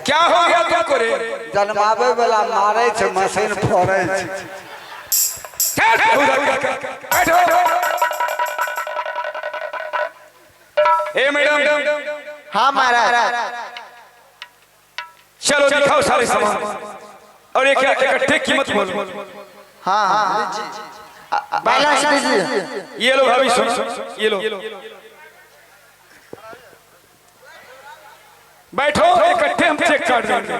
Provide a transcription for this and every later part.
क्या हो गया तुमको रे? जन्मावे वाला मारे छे मशीन फोड़े छे। बैठो। ए मैडम। हाँ महाराज। चलो दिखाओ सारे सामान और एक इकट्ठे कीमत बोलो। हाँ हाँ बैलेंस दीजिए। ये लो भाभी सुनो, ये लो। बैठो, इकट्ठे हम चेक काट देंगे।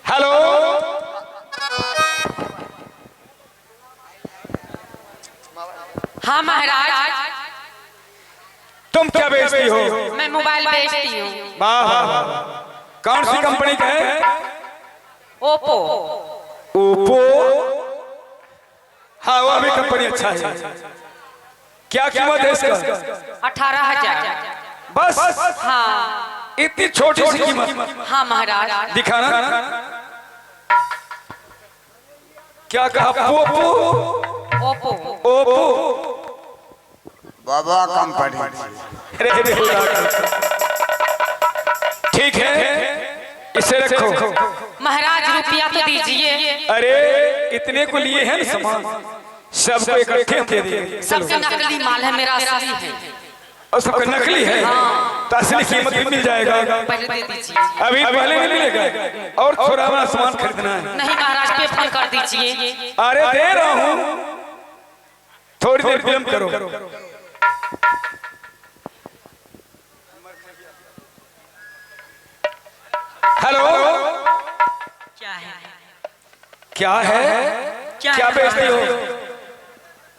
हेलो, हाँ महाराज। तुम क्या बेचती हो? मैं मोबाइल बेचती हूँ। वाह, कौन सी कंपनी का है? ओप्पो। ओप्पो? हाँ वो भी कंपनी अच्छा है। क्या कीमत है इसका? 18,000। बस? हाँ। इतनी छोटी सी कीमत? हाँ महाराज। दिखाना। क्या कहा? पोपो? ओप्पो। ओप्पो बाबा कंपनी। ठीक है, इसे रखो। महाराज रुपया तो दीजिए। अरे इतने को लिए हैं ना सामान, सबको इकट्ठे दे दिए। सबसे नकली माल है, मेरा असली है। और सबका नकली है? तो असली कीमत भी मिल जाएगा। पहले दे दीजिए। अभी पहले नहीं मिलेगा और थोड़ा हमारा सामान खरीदना है। नहीं महाराज, पे फोन कर दीजिए। अरे दे रहा हूँ, थोड़ी देर विलम्ब करो। हेलो, क्या है? क्या है? क्या बेचती हो?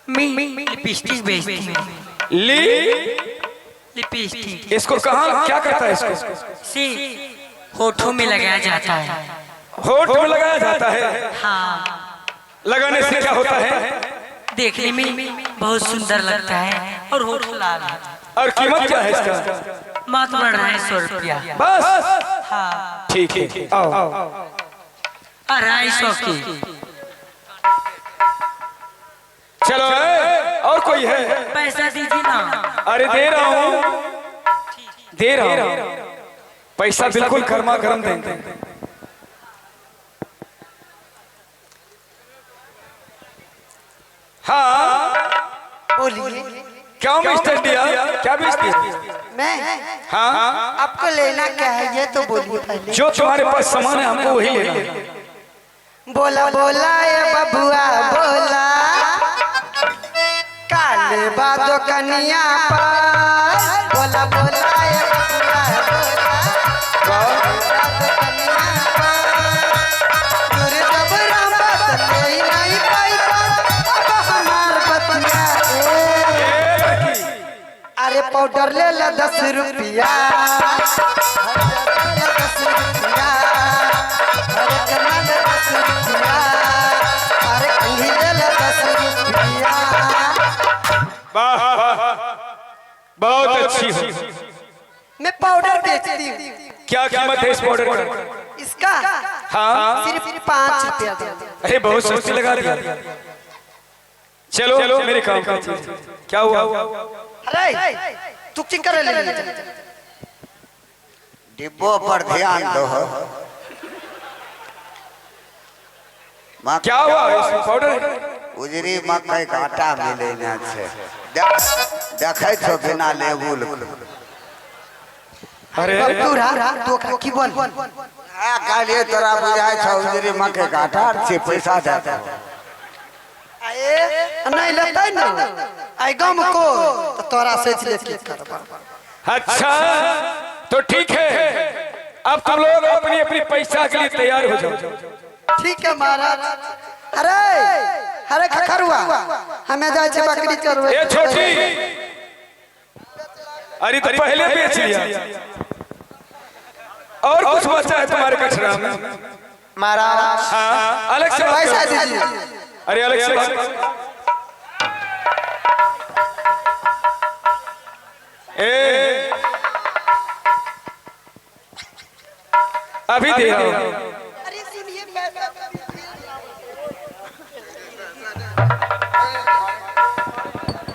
लिपस्टिक बेचती हूँ। लिपस्टिक। इसको कहाँ क्या करता है? इसको सी होठों में लगाया जाता है। होठ में लगाया जाता है? हाँ। लगाने से क्या होता है? देखने में बहुत सुंदर लगता है और होठ लाल है। और कीमत क्या है इसका? मत बढ़ रहा है 100 रुपया। बस? हाँ। ठीक है, आओ। 250 की। चलो और कोई है? पैसा दीजिए ना। अरे दे रहा हूँ, पैसा बिल्कुल गर्मा गर्म देंगे। हाँ बोलिए। क्यों मिस्टर दिया? क्या बेचती है? मैं? हाँ, आपको लेना क्या है ये तो बोलिए पहले। जो तुम्हारे पास सामान है हमको वही लेना है। बोला बोला ये बबुआ बोला, काले बादो कनिया पर। बोला बोला ये बबुआ बोला, काले बादो कनिया पर। दूर जबरा बात कोई नहीं पाइबा, अब हमार बतिया अरे पाउडर ले ला 10 रुपया। 10 रुपया। अरे कमा ले 10 रुपया। अरे कहीं ले ला 10 रुपया। वाह, बहुत अच्छी हो। मैं पाउडर बेचती हूँ। क्या कीमत है इस पाउडर का? इसका हाँ, सिर्फ 5 रुपया। अरे बहुत सस्ती लगा दिया। चलो मेरे काम का चीज। क्या हुआ? अरे तू की करे ले डिब्बों पर ध्यान दो। क्या हुआ? इस पाउडर उजरी मकई का आटा मिले ना छे। देखे छो बिना लेबुल। अरे तो की बोल आ काले तोरा बुझाय छ उजरी मकई का आटा से पैसा जाता। आए नहीं लेतै ना आई गम को तो तोरा से लेके करबा। अच्छा तो ठीक है, अब तुम लोग अपनी अपनी पैसा के लिए तैयार हो जाओ। ठीक है महाराज। अरे अरे खखरुआ हमें जाए छे बकरी चरवे। ये छोटी, अरे तो पहले बेच लिया और कुछ बचा है तुम्हारे कचरा में? महाराज हाँ, अलग से पैसा दीजिए। अरे अलग से ए अभी दे रहा हूं।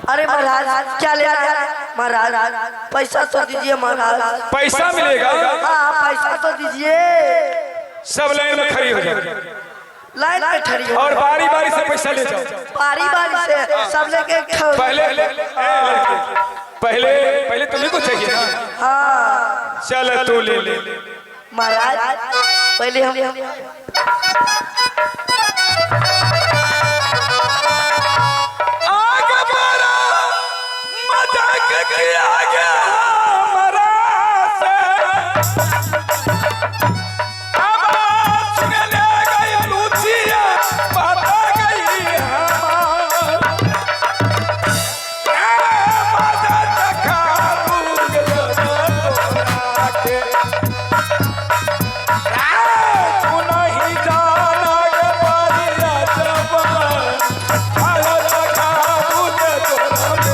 अरे महाराज क्या ले आया? महाराज पैसा तो दीजिए महाराज। पैसा मिलेगा? हाँ पैसा तो दीजिए। सब लाइन में खड़ी हो जाओ, लाइन में खड़ी हो और बारी बारी से पैसा ले जाओ। बारी बारी से सब लेके पहले पहले पहले तुम्हें को चाहिए ना? हाँ चल तू ले ले महाराज। पहले हम आगे बढ़ो, मजाक किया गया हमारा से। अब सुन ले गई लूचिया, बता गई हमार। मजा चखा दूंगे तोरा के। तू नहीं जाना के बारिया जवान, मजा चखा दूंगे तोरा के।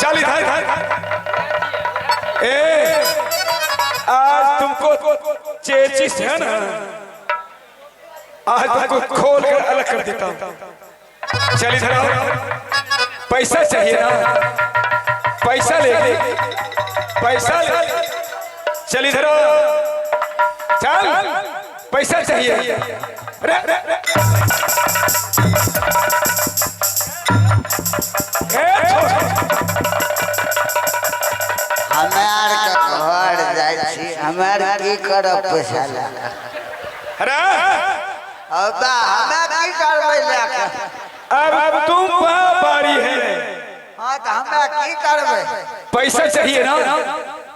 चल इधर ए, आज तुमको चेचिस है ना, आज तुमको खोल कर अलग कर देता हूँ। चल इधर आओ, पैसा चाहिए ना? पैसा ले, पैसा ले। चल इधर आओ, चल पैसा चाहिए। रे, रे, रे। हमार घर जाय छी, हमार की करब पैसा लगा? अरे अब हमें की करबै लेके? अब तुम बारी है। हाँ तो हमें की करबै? पैसा चाहिए ना?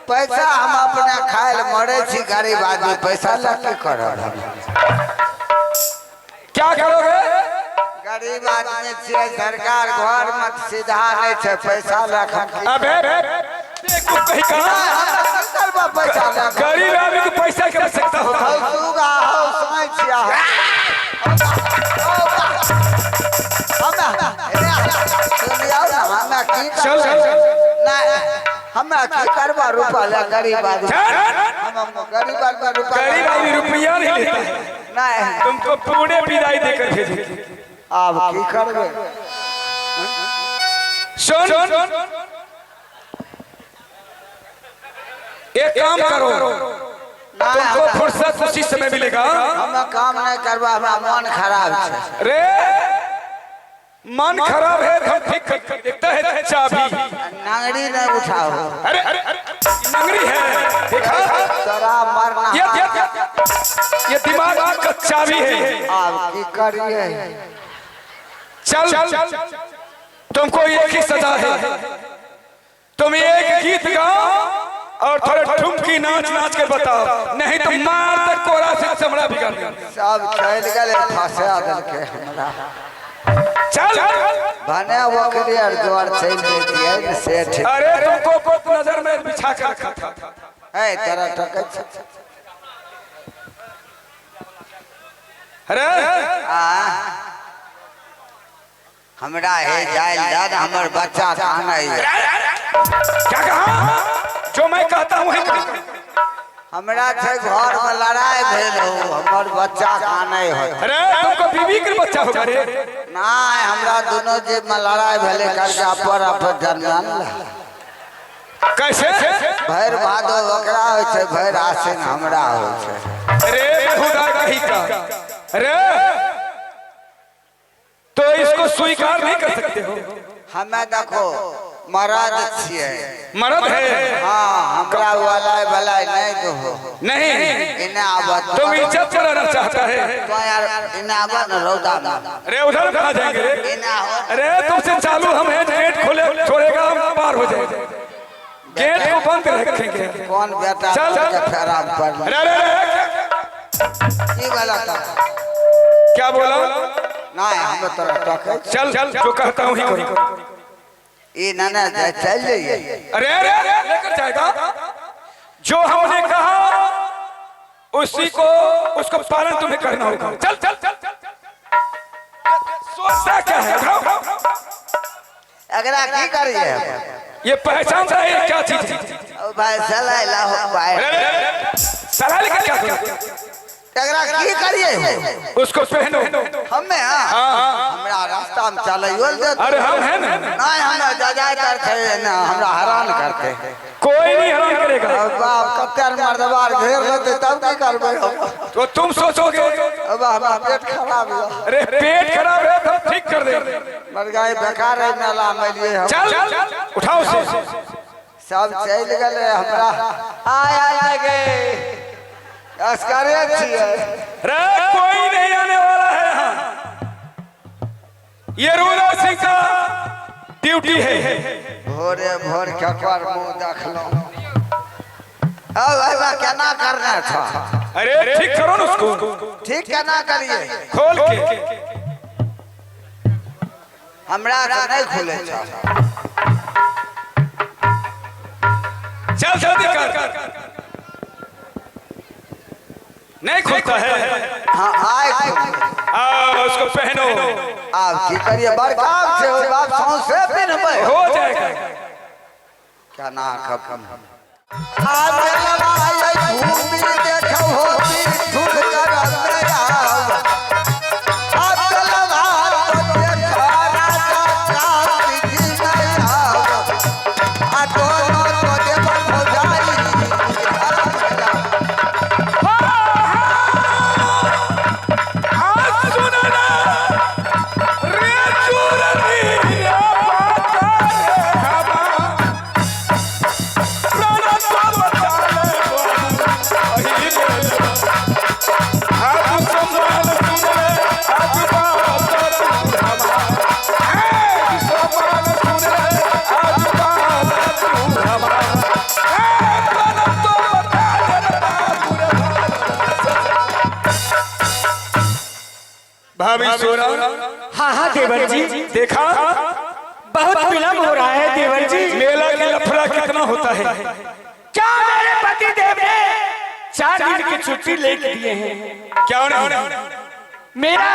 पैसा हम अपने खाए मरे छी, गरीब आदमी पैसा लेके करब हम? क्या करोगे? गरीब आदमी छियै, सरकार घर में सीधा नहीं छै, पैसा लेके अबे देखो कहीं कहाँ पैसा लेके गरीब आदमी को पैसा की आवश्यकता होता है। सुगा हो समय छिया हमें की चल हमें की करबा रुपया ले गरीब आदमी? हम गरीब आदमी रुपया गरीब आदमी रुपया नहीं लेता है, नहीं तुमको पूरे विदाई देकर भेजेंगे। अब की करबे? सुन, एक काम करो, तुमको फुर्सत उसी समय मिलेगा। हमें काम नहीं करबा, हमारा मन खराब है। रे मन खराब है, हम ठीक कर देखता है। चाबी नंगड़ी नहीं उठाओ। अरे अरे नंगरी है, देखा? तोरा मरना ये दिमाग का चाबी है। अब की करिए? चल तुमको एक ही सजा है, तुम एक गीत गाओ और थोड़ा ठुमकी नाच नाच के बताओ, नहीं तो मार तक कोरा से चमड़ा बिगाड़ देंगे। सब चल गए, फंसा देलके हमरा। चल भने ओकरे और जोर चल देती है न सेठ। अरे तुमको बहुत नजर में बिछा कर रखा था। ए तेरा टके अरे हमरा हे जाइल दाद हमर बच्चा खाना है। क्या कहा? जो मैं कहता हूँ हमरा छे घर में लड़ाई भेल हो, हमर बच्चा खाना है। अरे तुमको बीवी के बच्चा होगा रे? ना हमरा दोनों जीव में लड़ाई भेले करके अपन जन्म। कैसे? भैर भादो ओकरा होय छे, भैर आसिन हमरा होय छे। अरे खुदा कही का। अरे तो इसको स्वीकार नहीं कर सकते हो? हमें देखो मर्द छिए, मर्द है। हाँ हमरा वाला भला नहीं तो हो नहीं इन्हें आवत तुम इज्जत कराना चाहता है। तो यार इन्हें आवत न रौदा में अरे उधर कहाँ जाएंगे रे? इन्हें हो अरे तुमसे चालू हम हैं, गेट खोले छोड़ेगा हम पार हो जाएंगे, गेट को बंद रखेंगे। कौन बेटा चल। के खराब कर अरे अरे की वाला था क्या बोला? नहीं हम तो टके चल चल जो कहता हूँ ही करो। ये ना चल जाइए। अरे अरे लेकर जाएगा, जो हमने कहा उसी को उसको पालन तुम्हें करना होगा। चल चल चल चल सोचता क्या है? अगर आप की करिए ये पहचान रहा है क्या चीज है? भाई सलाह लाहो भाई सलाह लेकर क्या करो? अगर की करिए उसको पहनो। हमें हमरा रास्ता में चलाइयो दे। अरे हम हैं ना, नहीं हमरा जाय करते ना हमरा हैरान करते। कोई नहीं हैरान करेगा। बाप कत्तर मर्दबार घेर लेते तब की करबे हम? तो तुम सोचोगे अब हमारा पेट खराब है। अरे पेट खराब है तो ठीक कर देंगे। मर गए बेकार है मेला में लिए हम चल उठाओ से। सब चल गए हमरा आया गए अस्करे छिए। रे कोई नहीं आने वाला है यहाँ। ये रूला सिंह का ड्यूटी है। भोरे भोर ककर मुंह देख लो। अब भाई केना करना था? अरे ठीक करो ना उसको, ठीक केना करिए? खोल के। हमरा से नहीं खुले था। चल जल्दी कर। नहीं खुलता है। हाँ आए आओ उसको पहनो। आप की करिए बरकाव से हो बाप सौंसे पिनबे हो जाएगा। क्या ना कब आज लगाए भूमि देखो होती ठुक कर मेरा आज लगा तो देखा राजा क्रांति की नया आ दोनों तो देव हो जाई। भाभी सोना। हाँ हाँ देवर जी, देखा बहुत विलम्ब हो रहा है देवर जी। मेला की लफड़ा कितना होता है। क्या मेरे पति देव ने 4 दिन की छुट्टी लेके दिए हैं? क्या नहीं? मेरा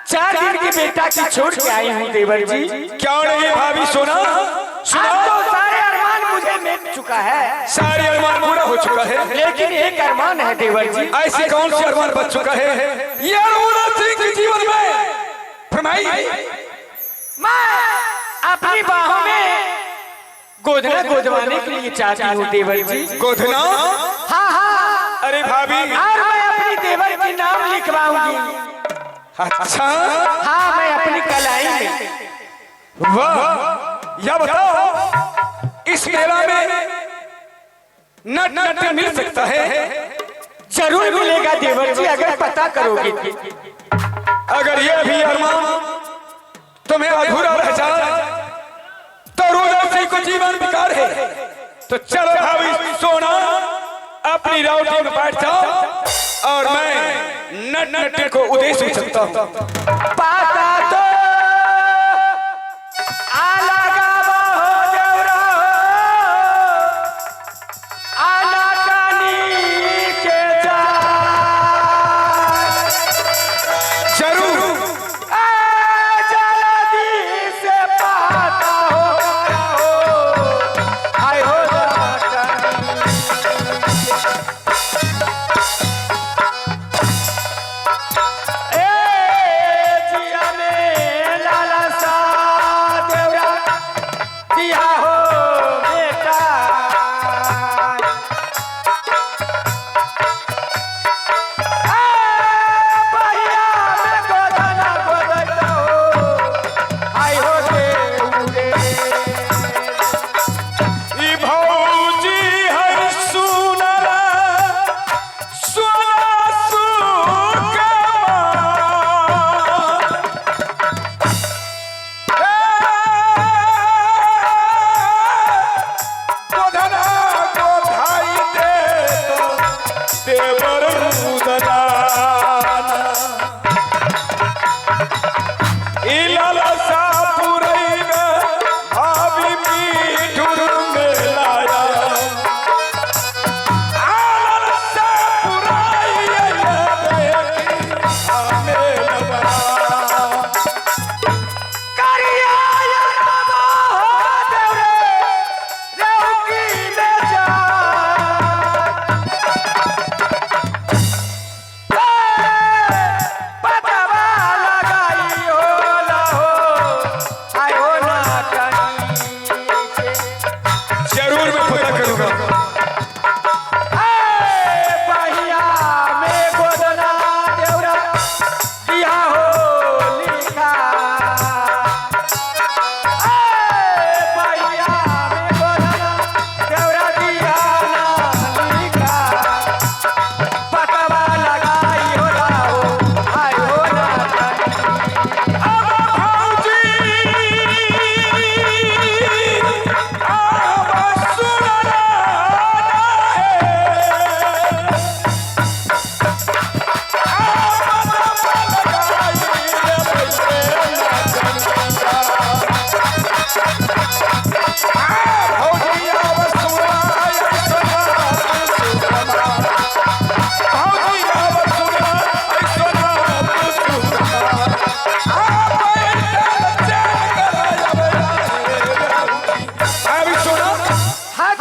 4 दिन की बेटा की छोड़ के आई हूँ देवर जी। क्या नहीं भाभी सोना? आज तो सारे अरमान मुझे मिल चुका है, सारे अरमान पूरा हो चुका है, लेकिन एक अरमान है देवर जी। ऐसे कौन से अरमान बच चुका है यार रूला सिंह के जीवन में? फरमाई। मैं अपनी बाहों में गोदना गोदवाने के लिए चाहती हूँ देवर जी। गोधना? हाँ हाँ, अरे भाभी और मैं अपनी देवर की नाम लिखवाऊंगी। अच्छा हाँ मैं अपनी कलाई में। वाह, या बताओ इस मेला में नट मिल सकता है? जरूर मिलेगा देवर जी, अगर पता करोगे। अगर यह भी अरमान तुम्हें अधूरा रह जाए तो रूला सिंह को जीवन बेकार है। तो चलो भाभी सोना अपनी राउटी में बैठ जाओ और मैं नट को उद्देश्य सकता हूँ। पाता तो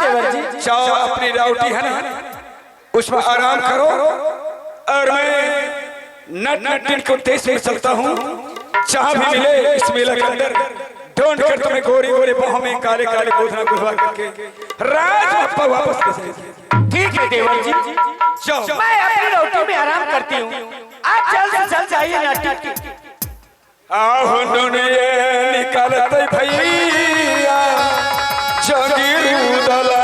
देवर जी। चाहो अपनी राउटी है ना उसमें आराम करो और मैं नट नट को तेज में चलता हूँ। जहाँ भी मिले इस मेला के अंदर ढूंढ कर तुम्हें गोरी गोरी बाहों में काले काले गोधना गुलवा करके राज अप्पा वापस ले जाएंगे। ठीक है देवर जी, जाओ। मैं अपनी रोटी में आराम करती हूँ, आप जल्द से जल्द जाइए नाटक। आहु दुनिया निकालते भैया जगी उदला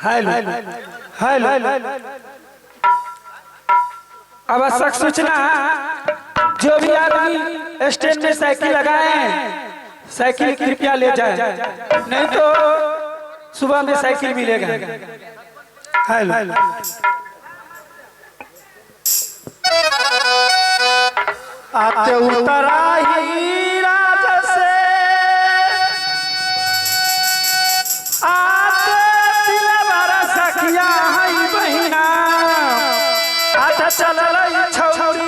हेलो हेलो आवश्यक सूचना, जो भी आदमी स्टैंड में साइकिल लगाए हैं साइकिल कृपया ले जाए, नहीं तो सुबह में साइकिल मिलेगा। हेलो आते उतरा ही राज से सखिया हई बहिना आता चल रही छौरी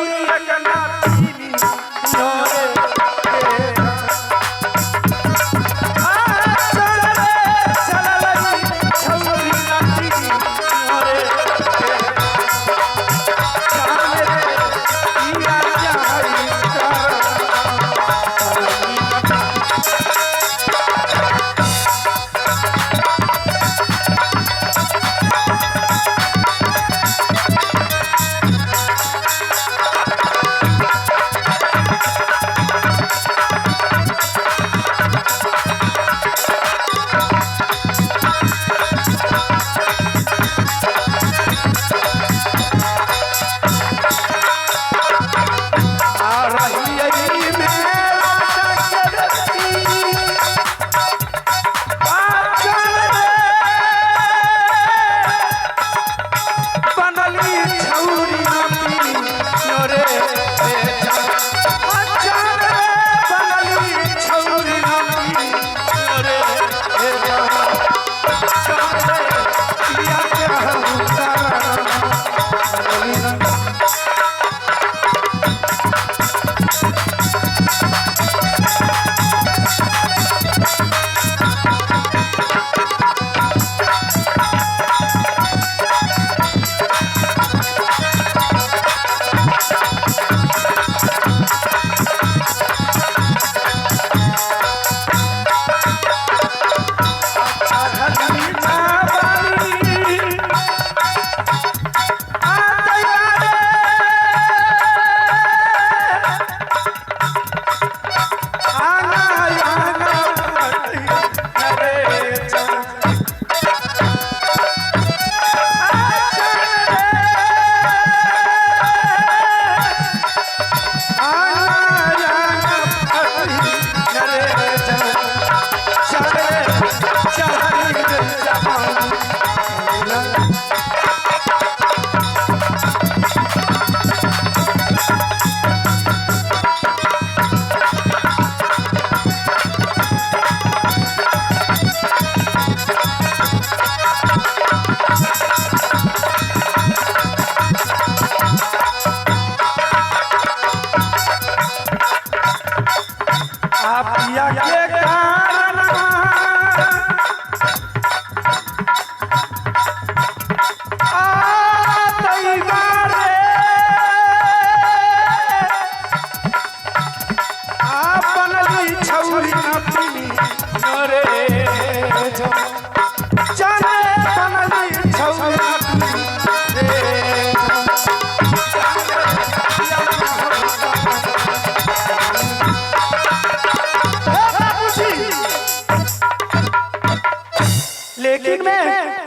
लेकिन मैं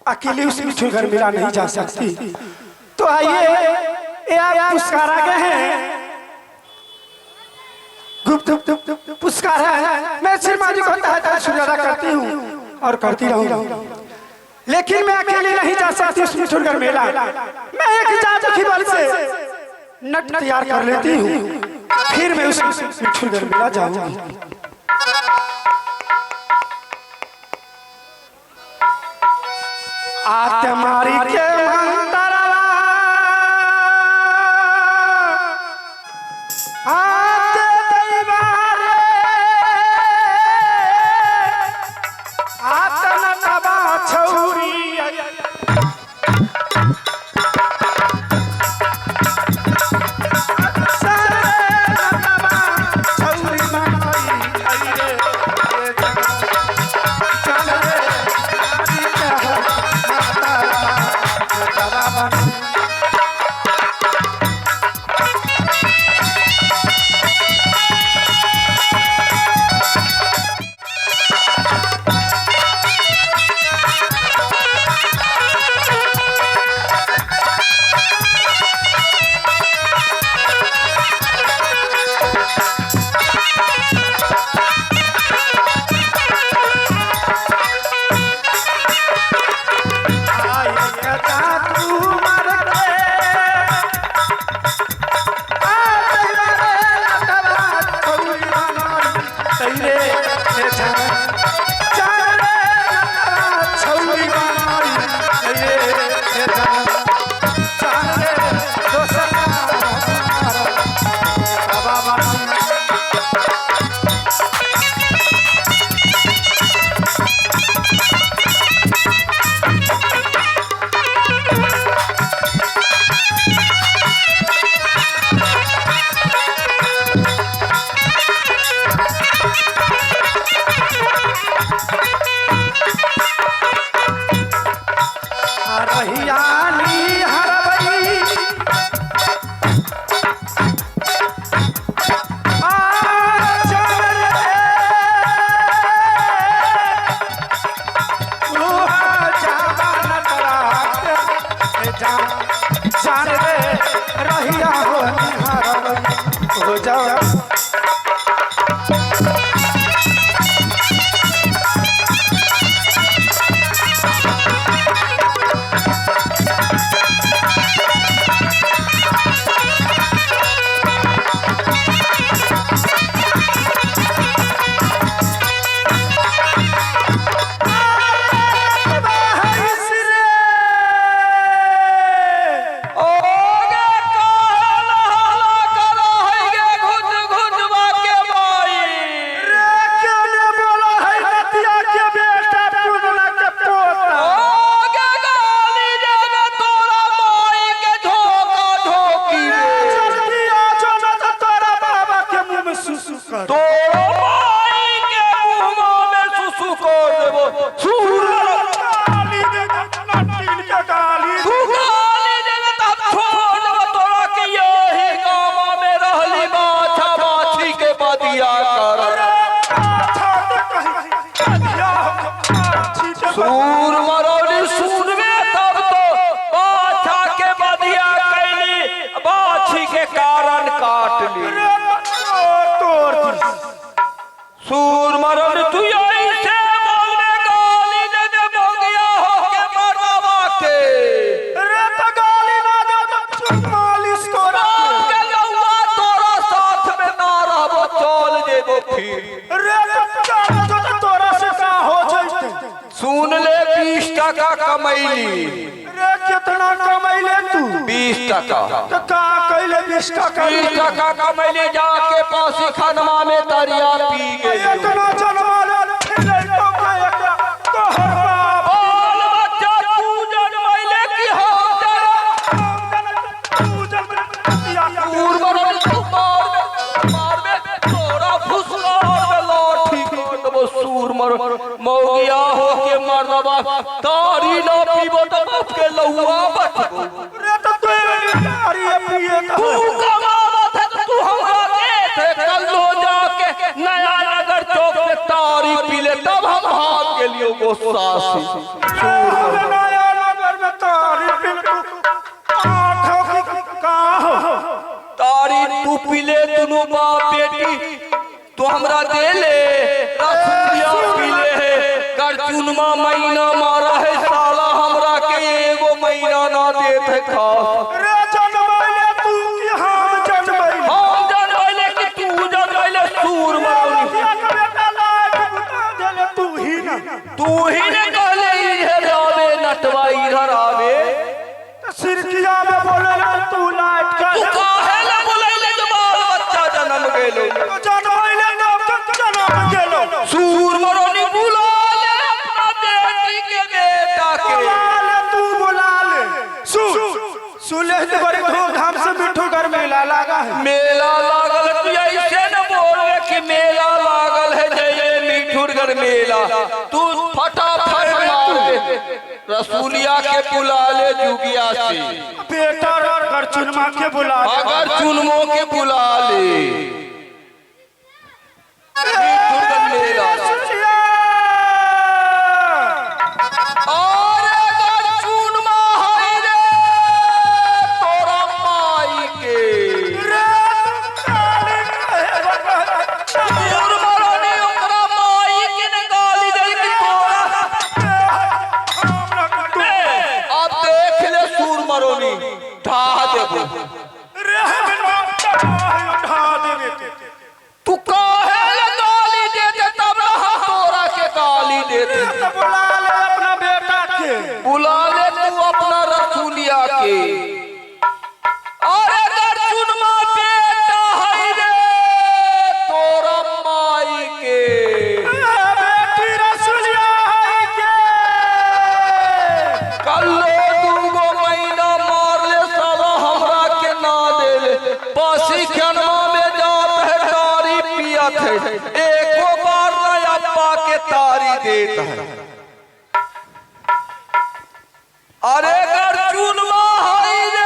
अकेले उस मिठुन घर मिला नहीं जा सकती। तो आइए ये आप पुरस्कार आ गए हैं, गुप्त पुरस्कार है। मैं श्रीमा जी को शुक्रिया करती हूँ और करती रहूंगी, लेकिन मैं अकेले नहीं जा सकती उस मिठुन घर मेला। मैं एक जादू की बल से नट तैयार कर लेती हूँ, फिर मैं उस मिठुन घर मेला जाऊंगी। आत्मारी के मंतरवा आते दैवारे आतन तबा छौरी हो जाओ। सूर मरौली सूरवे तब तो बाछा के बदिया कैली, बाछी के कारण काट ली। सूर मरौली तू ऐसे बोलने गाली दे दे भोगिया हो के मरवा के। रे तो गाली ना दे तो मालिश को के लौआ तोरा साथ में ना रहबो चल जेबो फिर। रे तो तोरा से का हो जइते। सुन ले 20 टका कमैली। रे कितना कमैले तू? 20 टका। तो का कैले 20 टका? 20 टका कमैली जाके पासी खनमा में दरिया पी गई। इतना जनवा ले फिरे तो मैं एकरा तोहर बाप। बाल बच्चा तू जनमैले की हो तू जन्मतिया पूर्व में तू मार में तोरा फुसलार में लाठी काट वो सूर मर मौगिया हो के मरवा तारी ना पीबो तो बाप के लौआ बचबो। रे तो तारी पिए तू कमावत है तू हमरा दे थे कल लो जाके नया नगर चौक पे तारी पी ले तब हम भाग गेलियो गुस्सा से तारी तू पीले दुनू बाप बेटी तू हमरा दे ले रसुलिया पीले है कर चुनमा महीना मारा है साला हमरा के एगो महीना ना देत है खा रे जनमैले तू कि हम जनमैले हम जनमैले कि तू जनमैले सूर मारनी तू ही ना ने कहले इधर आवे नटवा इधर आवे सिरकिया में बोले तू लाइट का तू काहे ला बोलैले जो बाल बच्चा जन्म गेलो तो जनमैले ना जन्म गेलो सूर मरोनी बुला ले अपना बेटी के बेटा के बुला तू बुला ले सुले बड़ी धूमधाम से मिठू घर मेला लगा है मेला लागल तू ऐसे न बोले कि मेला लागल है जय मिठुरगढ़ मेला तू फटाफट मार दे रसूलिया के बुला ले जुगिया से बेटा और घर चुनमा के बुला अगर चुनमो के बुला ले मिठुरगढ़ मेला और अगर चुनमा है रे तोरा माई के सूर मरोनी ओकरा माई के ने गाली दे कि तोरा अब देख ले सूर मरोनी ढा देबो तू काहे ले गाली देते तब ना हम तोरा के गाली देते बुला ले अपना बेटा के बुला ले तू अपना रसूलिया के और अगर चुनमा बेटा है रे तोरा माई के बेटी रसुलिया है के कल्लो दूगो महीना मार ले साला हमरा के ना दे ले पासी खनवा में जात है तारी पियत है एको बार ना अब्बा के तारी देता है अरे अगर चुनमा है रे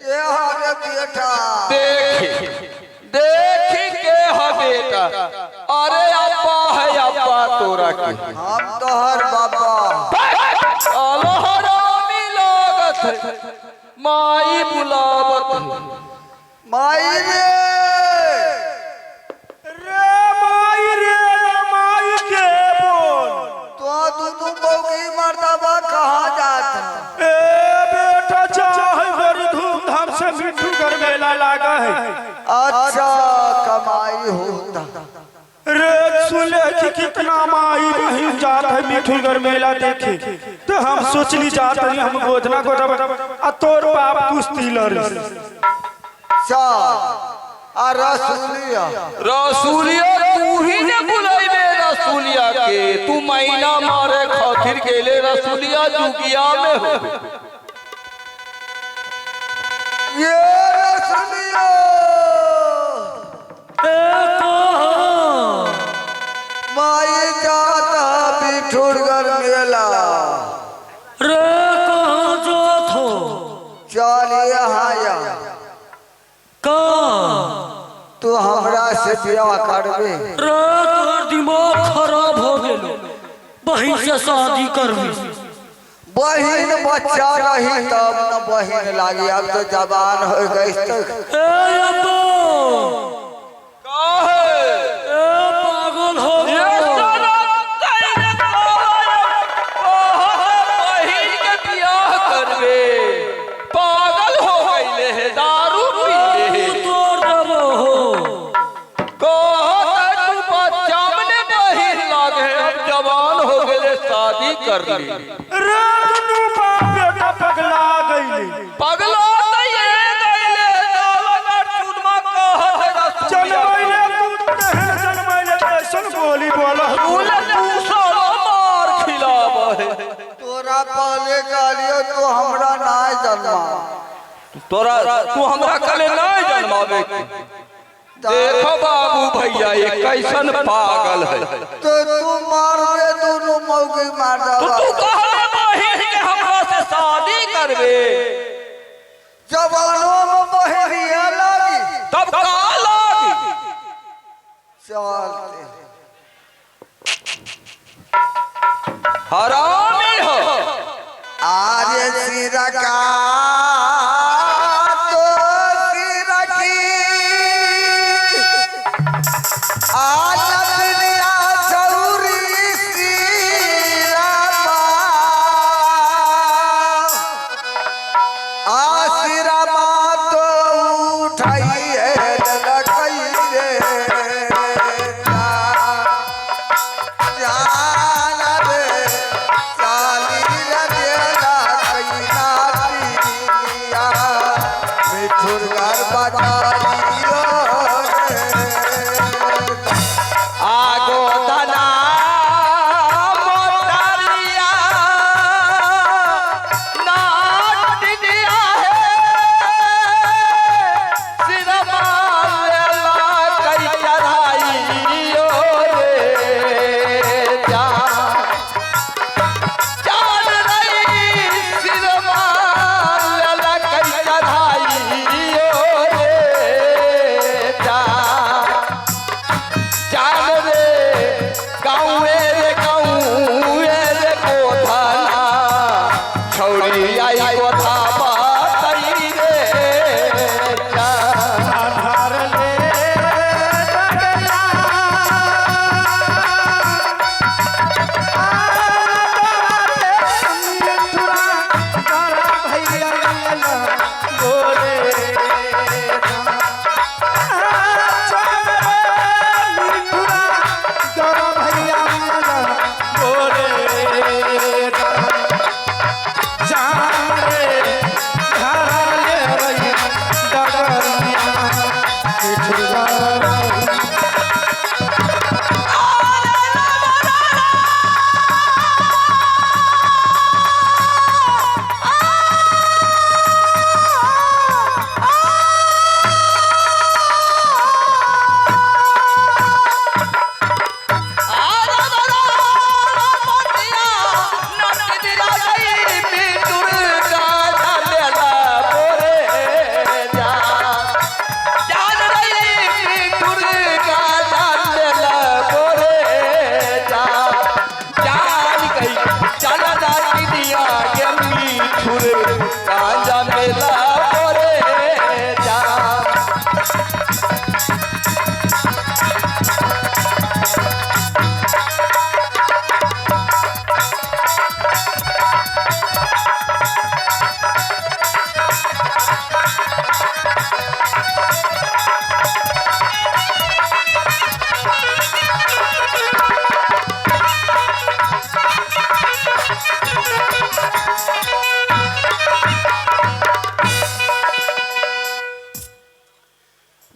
के हरे बेटा देखी के है बेटा अरे अब्बा है अब्बा तोरा के हम तोहर बाबा अलहरामी लागत है माई बुलावत है माई रे रे माई के बोल तो दुनू बौगी मर्दबा कहाँ जाता ए बेटा चाहे बड़ी धूमधाम से मिठू घर मेला लगा है अच्छा कमाई होता रे सुले कि कितना माई बहन जात है मिठू घर मेला देखे तो हम सोचली जात है हम गोदना गोदा आ तोर बाप कुश्ती लड़ी चल आ रसूलिया रसूलिया तू ही ने बुलाइबे रसूलिया के तू महीना मारे खातिर गेले रसूलिया जुगिया में हो ये रसूलिया माई जाता बिठुरगढ़ मेला रे कहाँ जात हो चल यहाँ या कहाँ तू हमरा से ब्याह करबे रे तोर दिमाग खराब हो गेलो बहिन से शादी करबी बहिन बच्चा रही तब न बहिन लागी अब तो जवान हो गई तो ए अब्बा काहे ए पागल हो ये गया सारा तेरे बहिन के बियाह करबे पागल हो गईले है दारू पीले है तोड़ देबो हो कहत तू बच्चा में बहिन लागे अब जवान हो गेले शादी कर ली रे दुनू बाप बेटा पगला गईली पगला तइए गईले साला चुनमा कहत जनमैले तू कहन जनमैले कैसन बोली बोला बोले तू साला मार खिलावा है तोरा पहले गालियो तो हमरा ना जन्मा तोरा तू हमरा कले नहीं जन्मावे के देखो बाबू भैया ये कैसन पागल है तो तू मार दे दोनों मौगी मार तो दबा तू कहले बहिन के हमरा से शादी करबे जवानों में बहरिया लागी तब का लागी चलते सिरा का तो सिरा की आनंदिया चौरी सिरा आसिरा तो उठाई है लकई रे जान रे चाली रजेला कैना दिया मिठुर घर बजाइयो आगो दना मोटरिया नाट दिया है सिरमा लेला कई चढ़ाइयो रे जान रही सिरमा लेला कई चढ़ाइयो रे जान रे गाँवे रे कोठाना छौरी आई कोठा बातई रे आधार ले डगरिया मिठुरा गारा भैया मेला बोले मिठुरा गारा भैया मेला बोले जान रे घरा ले भैया डगरिया मिठुरा गांजा मेला बोरे जा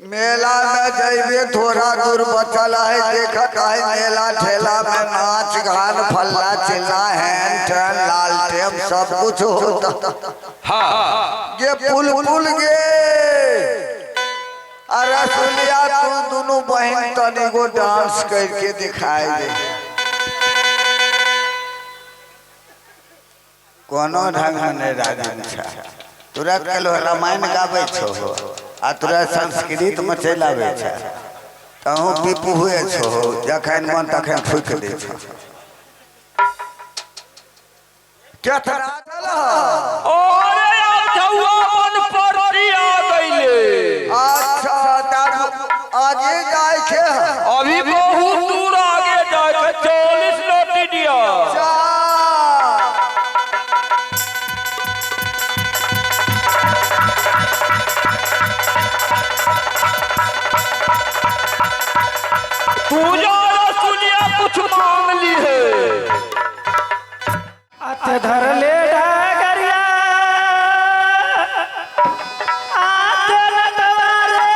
मेला में जैबे थोड़ा दूर बचल है देखत है मेला ठेला में नाच गान फल्ला चिल्ला हैन ठन लाल टेम सब कुछ होता हाँ ये पुल गे अरे सुनिया तू दोनों बहन तनी को डांस करके दिखाए दे कोनो ढंग ने राजन छा तुरंत कल रामायण गाबै छो आ तोरा संस्कृत में चल आवे छ तहूँ पीपू हुए छो जखन मन तखन फूक दे छ क्या थरा ओरे आठवा मन परती आ गइले अच्छा आगे जाए के अभी बहुत दूर आगे जाके 40 लोटी दिया तू जा सुनिया कुछ मांग ली है हाथ धर ले डगरिया हाथ लटवारे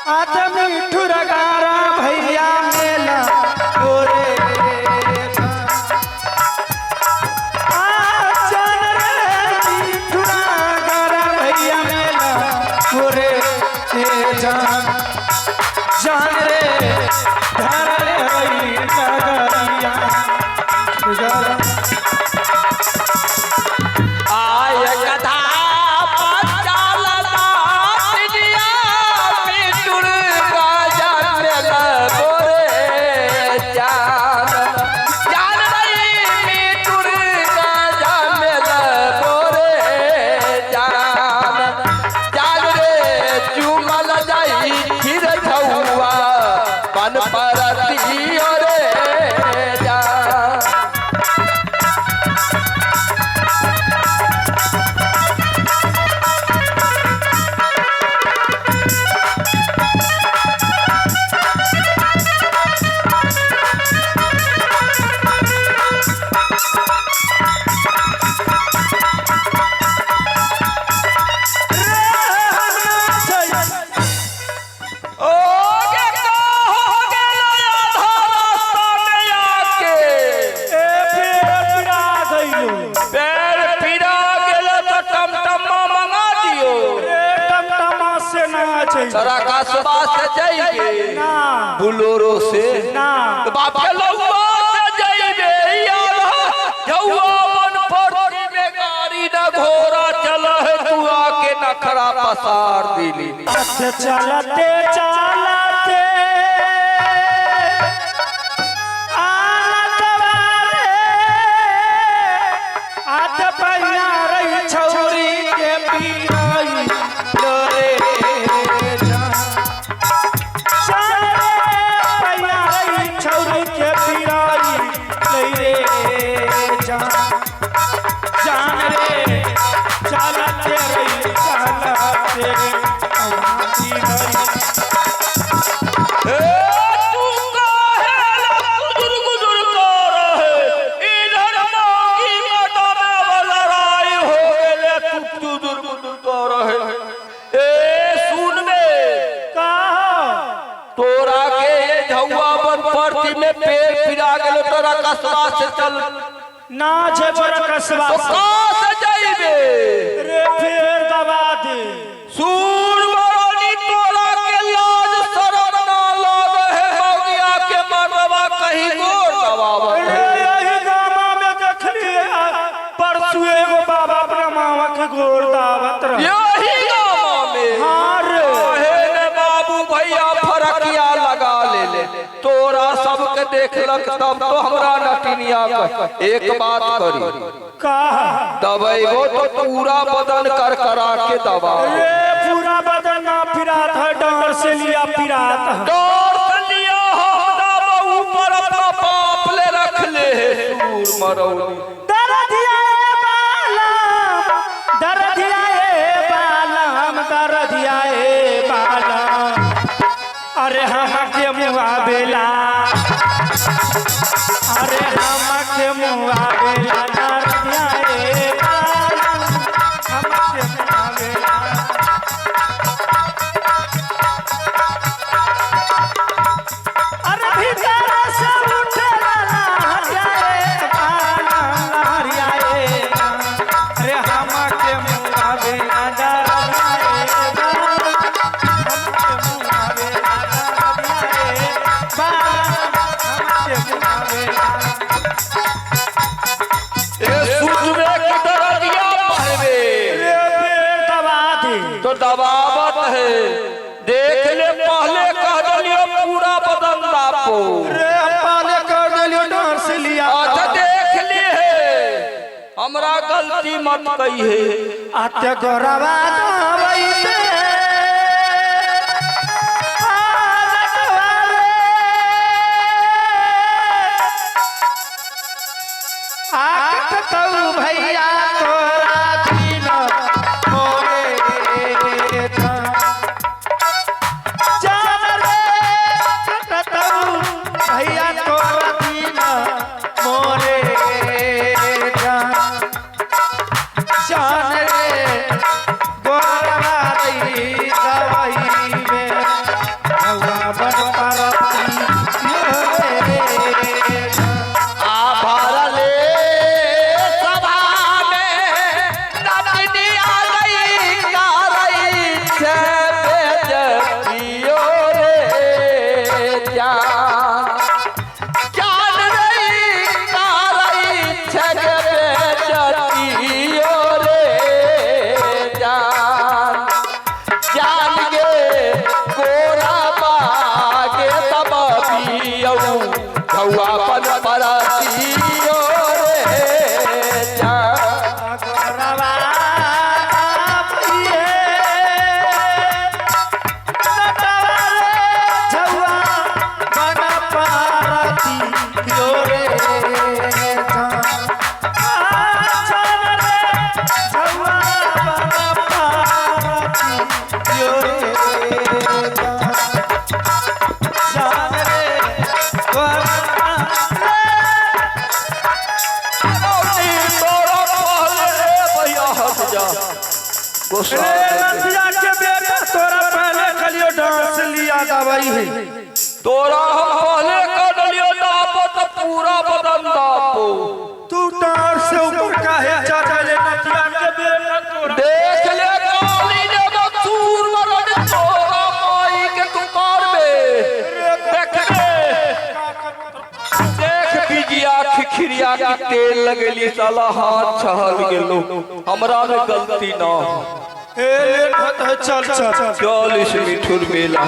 हाथ मिठुरा गारा भैया मेला बोरे चल रे मिठुरा गारा भैया मेला बोरे जान जान रे धर ले डगरिया आय कथा पचाल नाथ दिया मिठुर गाजा मेला बोरे जान जान रही मिठुर गाजा पैर पीड़ा गेले तो टमटमा मंगा दियो। टमटमा से ना चाहिए तोरा कसबा से जाइए ना बुलोरो से ना तो बाप के लौवा से जाइए यार जौवन पर में गाड़ी न घोड़ा चल है तू आके नखरा पसार दिली। अच्छा चलते चलते आत पैया रही छौरी के पीराई लोरे पैया रही छौरी के पीराई लैरे जान रे चलते रही चलते ना जेबर कसबा रे फिर दबा दे सूर मरोनी तोरा के लाज शरम ना लागे है मौगिया के मरवा कहीं गोर दबावा रे यही गामा में देखली परसू एगो बाबा अपना मामा के गोर दावत रह यही गामा में हाँ रे हे ने बाबू भैया फरकिया लगा ले तोरा सबके देखलक तब तो हमरा नटिनिया एक बात करी कहा दबाइबो तो पूरा बदन कर करा के दबा रे पूरा बदन ना फिरात है डर से लिया फिरात है डर से लिया दबा ऊपर अपना पाप ले रख ले सूर मरौनी दरदिया ए बालम अरे हम के मुआ बेला अरे हम के मुआ बेला दरदिया ए बालम हम के मुआ बेला अरे भीतर से उठला लहरिया ए बालम लहरिया ए अरे हम के मुआ बेला दरदिया ए बालम हम के मुआ बेला दरदिया ए बालम हम के मुआ बेला ए सूझ में की दरदिया पहले रे पेड़ दबा दे तो दबावत है देख ले पहले कह दियो पूरा बदन दापो रे पाले कर दियो डर से लिया अच्छा देख लिए हमरा गलती मत कही है आते गोरवा दवाईते आकत तऊ भैया तोरा दीन मोरे था जान रे आकत तऊ भैया तोरा दीन मोरे था जान रे गोरवा दी दवाई में हवा बन परती रे आभार ले सभा में नदी आ गई कारई से बेजतियो रे जान जान रही कारई से बेजतियो रे जान जान गे गोरा बागे तब पियो घौआ पन परतियो रे जान गोरवा भैये नटवारे झौआ बन पारती यो रे जान रे झौआ बन पारती यो रे जान रे गोरवा तोरा पहले भैया हट जा गोसा रतिया के बेटा तोरा पहले कलियो डांस लिया दवाई है तोरा हम पहले कर लियो दापो तो पूरा बदन दापो तू डांस से ऊपर का काहे चढ़ले नदिया के बेटा तोरा देख ले काली ने बसूर मरन तोरा माई के तू करबे देख ले देख बिजिया खिखिरिया की तेल लगेली साला हाथ छहल गेलो हमरा में गलती ना ए लेट होता है चल चल चल इस मिठुर मेला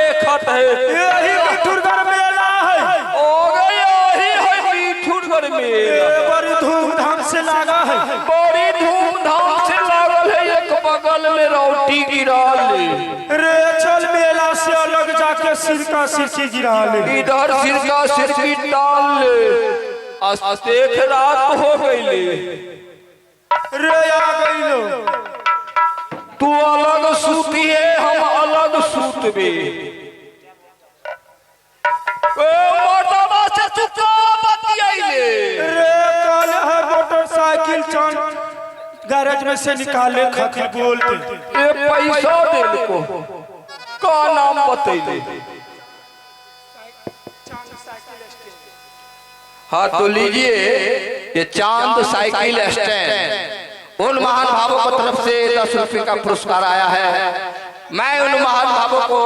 यही मिठुरगढ़ मेला है हो गया ही है मिठुरगढ़ मेला बड़ी धूमधाम से लगा है बड़ी धूमधाम से लागल है एक बगल में रोटी गिरा ले रे चल मेला से अलग जाके सिरका सिरकी गिरा ले इधर सिरका सिरकी डाल ले आज देख रात हो गई रे आ गई लो तू अलग सूती है हम अलग सूतबे मोटरवा से तू का बतियाइले रे कल है मोटरसाइकिल चल गैरेज में से निकाले खातिर बोलते ये पैसा दे को का नाम बतैले हाँ तो लीजिए ये चांद साइकिल स्टैंड उन महान भावों की तरफ से 10 रुपये का पुरस्कार आया है मैं उन महान भावों को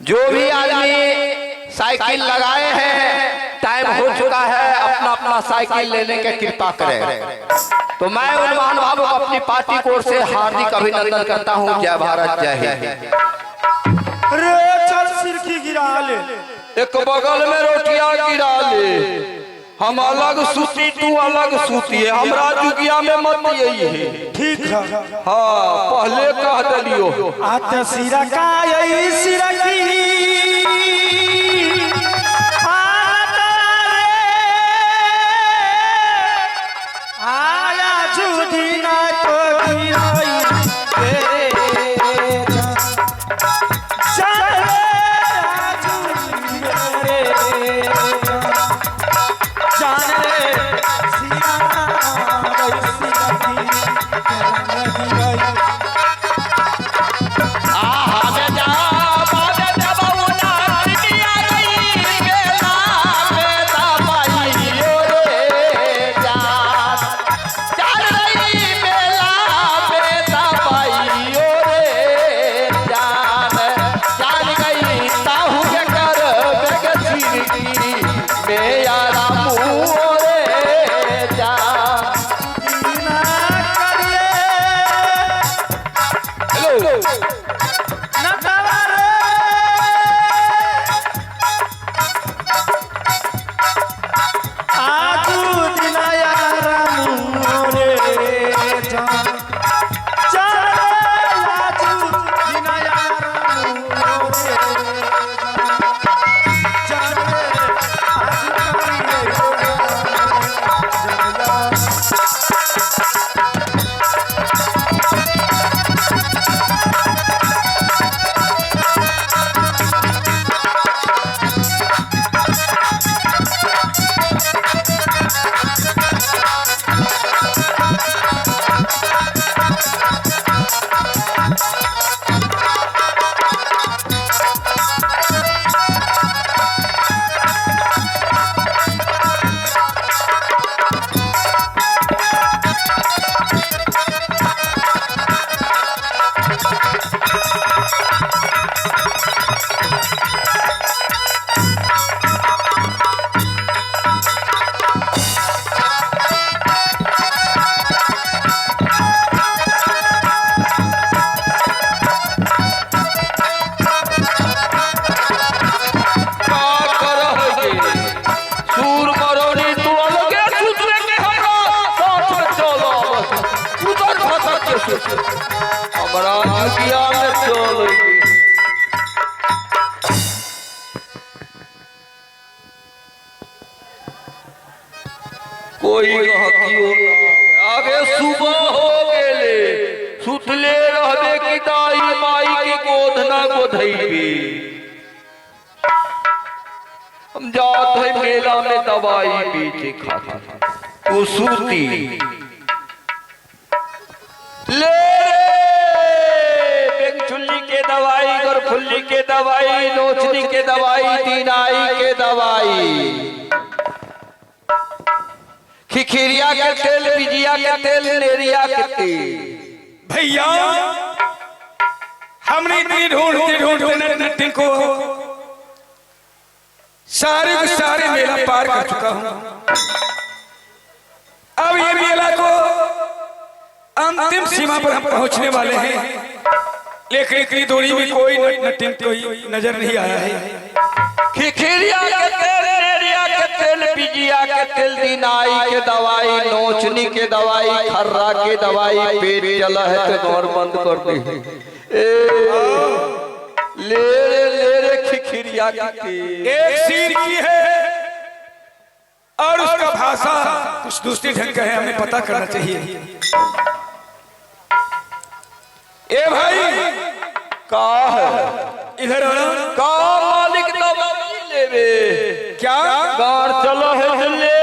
जो भी आदमी साइकिल लगाए हैं टाइम हो चुका है अपना अपना साइकिल लेने की कृपा करें तो मैं उन महान भावों को अपनी पार्टी की ओर से हार्दिक अभिनंदन करता हूं जय भारत जय हिंद रे चल सिरकी गिरा ले एक बगल में रोटियां गिरा ले हम अलग सूती तू अलग सूती है हमरा जुगिया में मत यही है ठीक है हाँ पहले कह दिलियो आते सिरा का यही सिरा की आता रे आया जुदी ना तो गिराई रे चल रे जान रे सिरा हमारा जुगिया में चल कोई आगे सुबह हो गेले सुतले रहबे की दाई माई की गोद ना गोधैबे हम जात है मेला में दवाई बेचे खातिर तू सूती ले बेंचुल्ली के दवाई, गरफुल्ली के दवाई, नोचनी के दवाई, दीनाई के दवाई, खिखिरिया के तेल, बिजिया के तेल, नेरिया के तेल। भैया हमने इतनी ढूंढते नट्टी को सारे मेला पार कर चुका हूं। अब ये मेला को अंतिम सीमा पर हम पहुंचने वाले हैं, लेकिन इतनी दूरी में कोई नट्टी कोई नजर नहीं आया है। खिखिरिया के तेल, नेरिया के तेल, बिजिया के तेल, दीनाई के दवाई, नोचनी के दवाई, खर्रा के दवाई, पेट चला है तो दौड़ बंद कर दी। ले रे खिखिरिया की तेल। एक सिर की है और उसका भाषा कुछ दूसरी ढंग का है, हमें पता करना चाहिए। ए भाई का है इधर आना। का मालिक दवाई लेवे क्या गार चलो है ले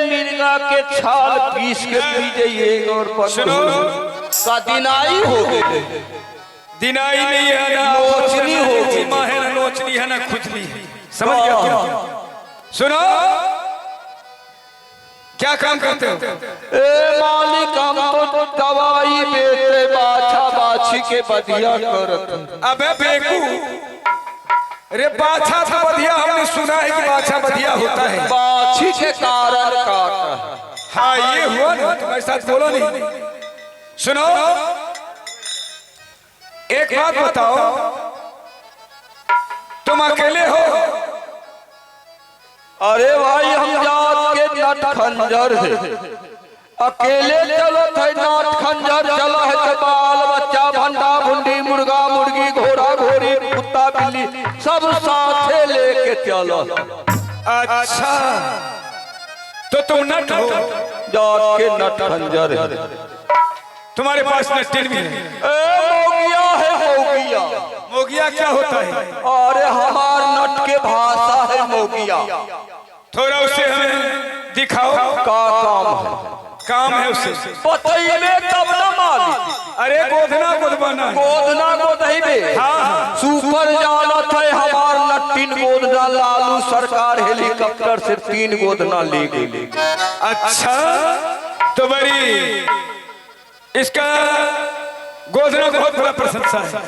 मिर्गा के छाल पीस के पी जाइए और सुनो का दिनाई हो गए। दिनाई नहीं है ना नोचनी होगी। माँ है ना नोचनी है ना खुजली है, समझ गया क्या? सुनो क्या काम करते हो? ए मालिक हम तो दवाई बेचे बाछा बाछी के बधिया करत। अबे बेकू, अरे बाछा था बधिया, हमने सुना है कि बाछा बधिया होता है। बाछी के कारण काटा। हाँ ये हुआ ना, तुम्हारे साथ बोलो नहीं। सुनो एक बात बताओ, तुम अकेले हो? अरे भाई हम जात के नट खंजर है, अकेले चलत है नाट खंजर चला है तो बाल बच्चा भंडा भुंडी मुर्गा मुर्गी घोड़ा घोड़ी कुत्ता बिल्ली सब साथे लेके चलो। अच्छा तो तुम नट हो? जात के नट खंजर है। तुम्हारे पास नट्टिन भी है? मोगिया है मोगिया। मोगिया क्या होता है? अरे हमार नट के भाषा है मोगिया। थोड़ा उसे हमें दिखाओ। का काम है? काम है उसे बतइबे तब न मालिक। अरे गोधना गोदवाना है। गोदना गोदइबे। हाँ सुपर जानत है हमार नट्टिन गोदना लालू सरकार हेलीकॉप्टर से 3 गोदना ले गई। अच्छा तो बड़ी इसका गोधना बहुत बड़ा प्रशंसा है,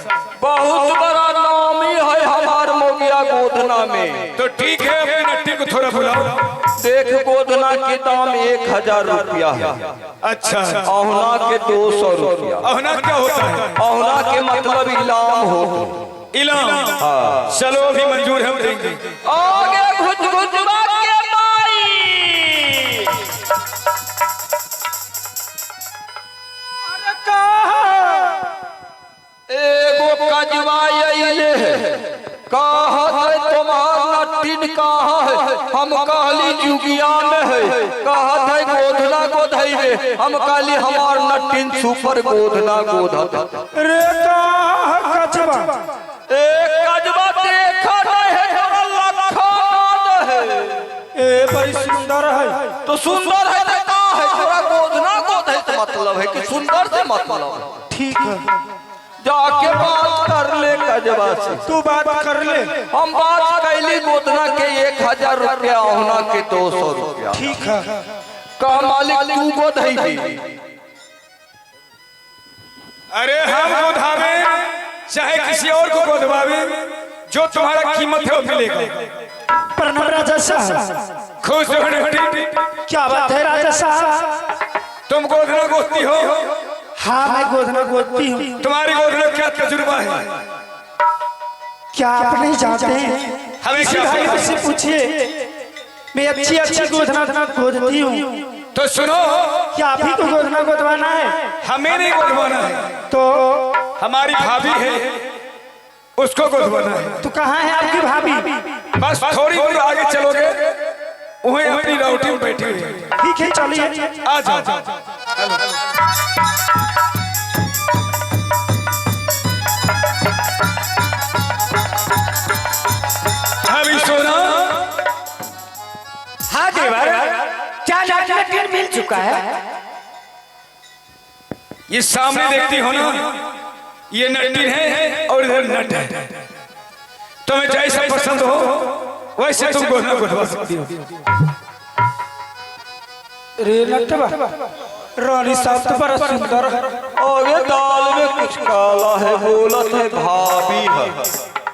बहुत बड़ा नामी है हमार मोगिया गोदना में। तो ठीक है अपने नट्टी को थोड़ा बुलाओ। देख गोदना के दाम 1000 रुपया है। अच्छा अहुना के 200 रुपया। अहुना क्या होता है? अहुना के मतलब इलाम हो। इलाम? हाँ चलो अभी मंजूर हम देंगे। आगे घुच घुचवा के माई एगो कजवा अइले है, कहत है तुम्हार नट्टिन कहाँ है? हम कहली जुगिया में है। कहत है गोधना गोधइबे। हम कहली हमार नट्टिन सुपर गोधना गोधत। रे कजवा एक कजवा देखा नहीं है तोरा लखन है। ए बड़ी सुंदर है। तो सुंदर है तो का है? तोरा गोधना गोधै से मतलब है कि सुंदर से मतलब है? ठीक है जाके बात कर ले कजवा से। तू बात कर ले। हम बात कैली गोदना के 1000 रुपया, अहुना के 200 रुपया। ठीक है का मालिक तू गोधइबी? अरे हम गोधावे चाहे किसी और को गोदवावे, जो तुम्हारा कीमत है वो मिलेगा। प्रणाम राजा साहब। खुश हो नट्टी? क्या बात है राजा साहब? तुम गोधना गोदती हो? हाँ मैं गोधना गोदती हूँ। तुम्हारी गोधना क्या तजुर्बा है? क्या आप नहीं जानते हैं? हमें किसी क्या भाई पता? से पूछिए, मैं अच्छी गोधना गोदती हूँ। तो सुनो, क्या आप ही को गोधना गोदवाना है? हमें नहीं गोदवाना है, तो हमारी भाभी है उसको गोदवाना है। तो कहाँ है आपकी भाभी? बस थोड़ी दूर आगे चलोगे वहीं अपनी राउटी में बैठी हुई है। ठीक है चलिए आ जाओ। अभी सुना चुका है। ये सामने देखती हो ना, ये नटी है और इधर नट है। तुम्हें जैसा पसंद हो वैसे तुम गोदना गोदवा सकती हो। रे नटवा रानी साहब तो बड़ा सुंदर है। आगे दाल में कुछ काला है, बोलत है भाभी है।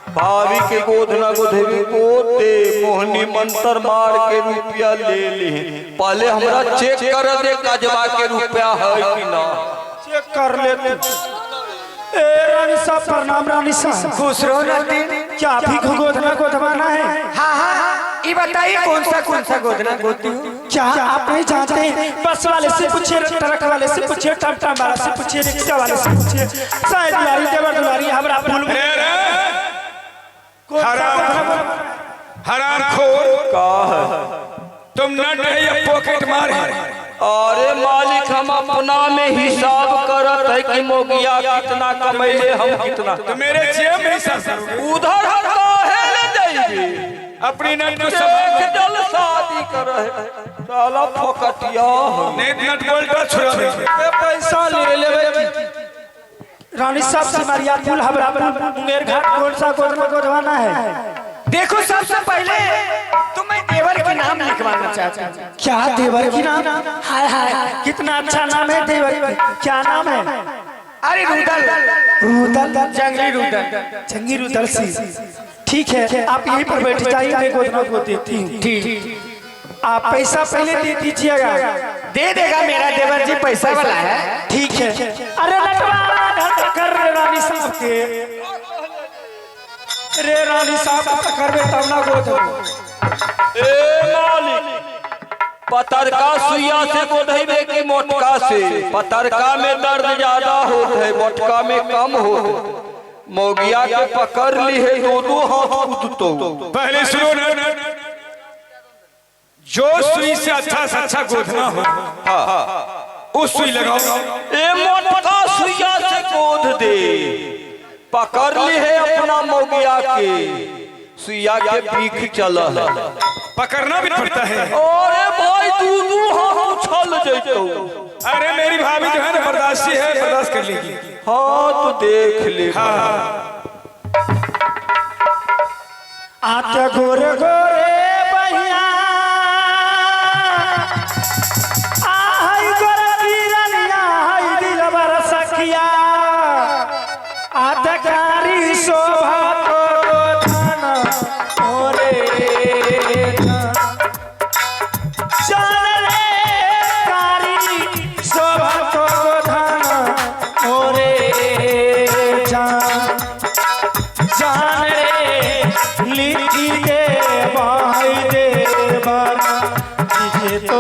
भाभी के गोदना गोधेवी गोदे मोहनी मंत्र मार के रुपया ले ली। पहले हमरा चेक कर दे कजवा के रुपया है कि ना। चेक कर लेते। ए रानी साहब प्रणाम। रानी साहब खुश रहो नटी। क्या भी गोदना गोदवाना है? हाँ हाँ, ये बताइए कौन सा गोदना गोदती हूँ? क्या आप नहीं जानते? बस वाले से पूछिए, ट्रक वाले से पूछिए, टमटम वाले से पूछिए, रिक्शा वाले से पूछिए, शायद दुलारी देवर दुलारी हमरा फूल हराम खोर का है? तुम नट है या पॉकेट मार है? अरे मालिक हम अपना में हिसाब करत है कि मोगिया कितना कमैले हम कितना। तो मेरे जेब में हिसाब करोगे? उधर हम काहे ले जाइए? अपनी नट को एक जल शादी कर साला फकटिया नेट नट बोल्टा छुड़ा दे। पैसा ले लेवे। रानी साहब से मारिया फूल हमरा मेरे घाट कौन सा गोदना गोदवाना है? देखो सबसे पहले तुम्हें देवर के नाम लिखवाना चाहता हूँ। क्या देवर की नाम? हाय हाय कितना अच्छा नाम है देवर का। क्या नाम है? अरे रुदल। रुदल जंगली रुदल। जंगली रुदल सी। ठीक है, आप यहीं पर बैठ जाइए, मैं गोदना को देती हूँ। ठीक। आप पैसा पहले दे दीजिएगा। दे देगा मेरा देवर जी, पैसा वाला है। ठीक है। अरे नटवा कर रे रानी साहब के। रे रानी साहब करबे तब ना गोदबो। ए मालिक पतरका सुइया से गोधैबे की मोटका से? पतरका में दर्द ज्यादा होता है, मोटका में कम होता है। मोगिया के पकड़ ली है, दो हाथ कूदतो। पहले सुनो ना, जो सुई से अच्छा गोदना हो उस सुई लगाओ। ए मोटका सुइया से गोद दे। पकड़ ली है अपना मोगिया के, सुइया के पीख चल है। पकड़ना भी पड़ता है। अरे भाई तू हाथ उछल जैतो। अरे मेरी भाभी जो है ना बर्दाश्ती है, बर्दाश्त कर लेगी। हाँ तो देख ले। हाँ आते गोरे गोरे बहिया आई गोरे वीरनिया आई दिलबर सखिया आते कारी शोभा को धन ओरे चल रे कारी शोभा को धन ओरे जान रे लिखी के भाई दे बना तुझे तो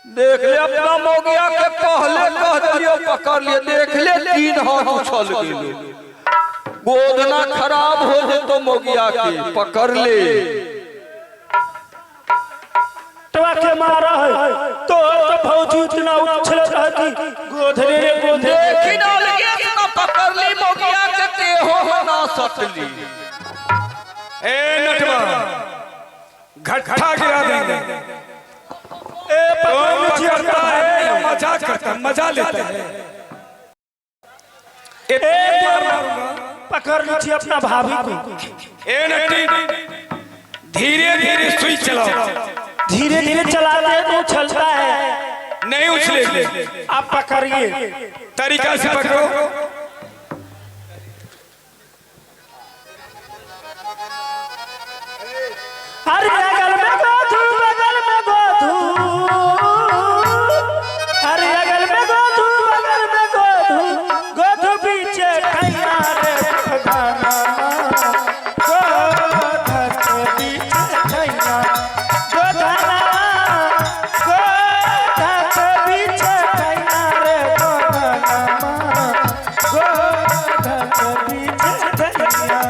देख ले अपना मोगिया के पहले कह दियो पकड़ लिए। देख ले 3 हाथ उछल गेले। गोदना खराब हो जे तो मोगिया के पकड़ ले। टवा के मारा है तो भौजी इतना उछल रहा कि गोधरे रे गोधरे। देखी ना लगे तो पकड़ ली मोगिया के ते हो ना सटली। ए नटवा घट्टा गिरा देंगे। ए पकड़ करता है मजाक करता है, मजा लेता है। पकड़ लीजिए अपना भाभी को। ए नटी धीरे धीरे सुई चलाओ। धीरे धीरे चलाते हैं तो उछलता है। नहीं उछले, आप पकड़िए, तरीका से पकड़ो। अरे अगल में गोधू, बगल में गोधू, अरे अगल में गोधू, बगल में गोधू, गोधू पीछे खैया रे गाना, गोधक पीछे खैया, गोधना, गोधक पीछे खैया रे गोधना, गोधक पीछे खैया।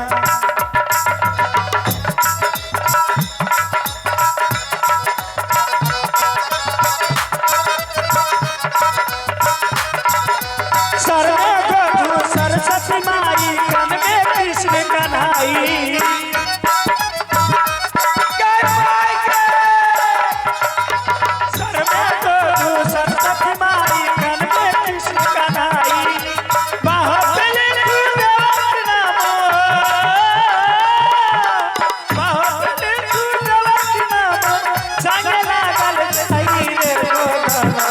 सर में गोधू सरस्वती माई, कन में कृष्ण कन्हाई। सर में गोधू सरस्वती माई, कन में कृष्ण कन्हाई। बाहुबली देवक नामो, बाहुबली देवक नामो, संग लागल छई रे गोधना।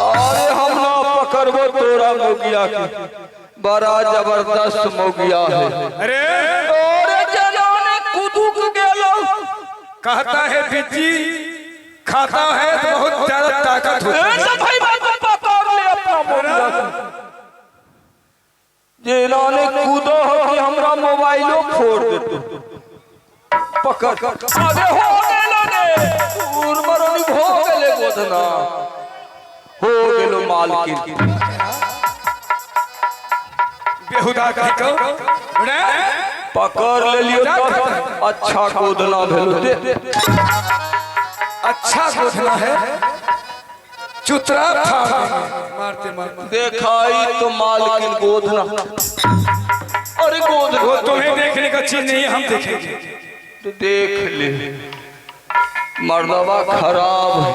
अरे हम ना पकड़बो तोरा मोगिया के, बड़ा जबरदस्त मोगिया है। अरे तोरे जनाने कुदुक गेलो। कहता है बिज्जी खाता है तो बहुत ज्यादा ताकत होती है। भाई बात पकड़ ले अपना मोगिया के। जनाने कूदो हो कि हमरा मोबाइलो फोड़ देतो। पकड़ अबे हो गेलो ने, उर्मरनी हो गेले गोधना, हो गेलो मालकिन। बेहुदा कहीं को पकड़ ले लियो तो अच्छा गोधना भेलो दे। अच्छा गोधना है, चुतरा फाड़ देंगे, मारते मारते। देखाई तो मालकिन गोधना। अरे गोधना वो तुम्हें देखने का चीज नहीं है, हम देखेंगे। तो देख ले, मर्दबा खराब है।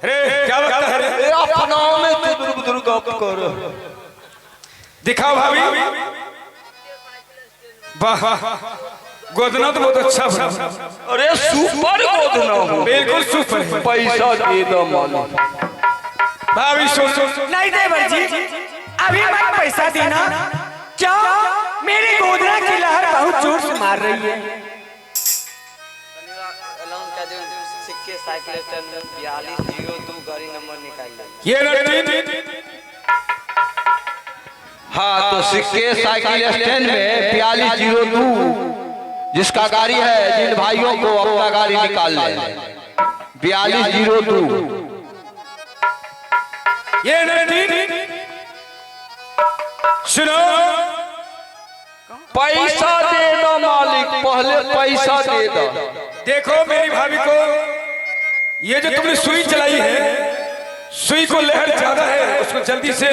अरे क्या लगता है रे? ए अपना में चुदुर बुदुर गप कर। दिखाओ भाभी। वाह गोदना तो बहुत अच्छा बना। अरे सुपर गोदना हो, बिल्कुल सुपर है। पैसा दे दो मालिक। भाभी सुन। नहीं देवर जी, अभी मत पैसा देना। क्या मेरी गोदना की लहर बहुत जोर से मार रही है। सिक्के साइकिल स्टैंड में 4202 गाड़ी नंबर निकाल। ये लड़की हाँ तो सिक्के साइकिल स्टैंड में 4202 जिसका गाड़ी है, जिन भाइयों को अपना गाड़ी निकाल ले। 4202 ये लड़की सुनो, पैसा दे दो मालिक, पहले पैसा दे दो। देखो मेरी भाभी को, ये जो तुमने सुई चलाई है, सुई को लहर ज्यादा है, उसको जल्दी से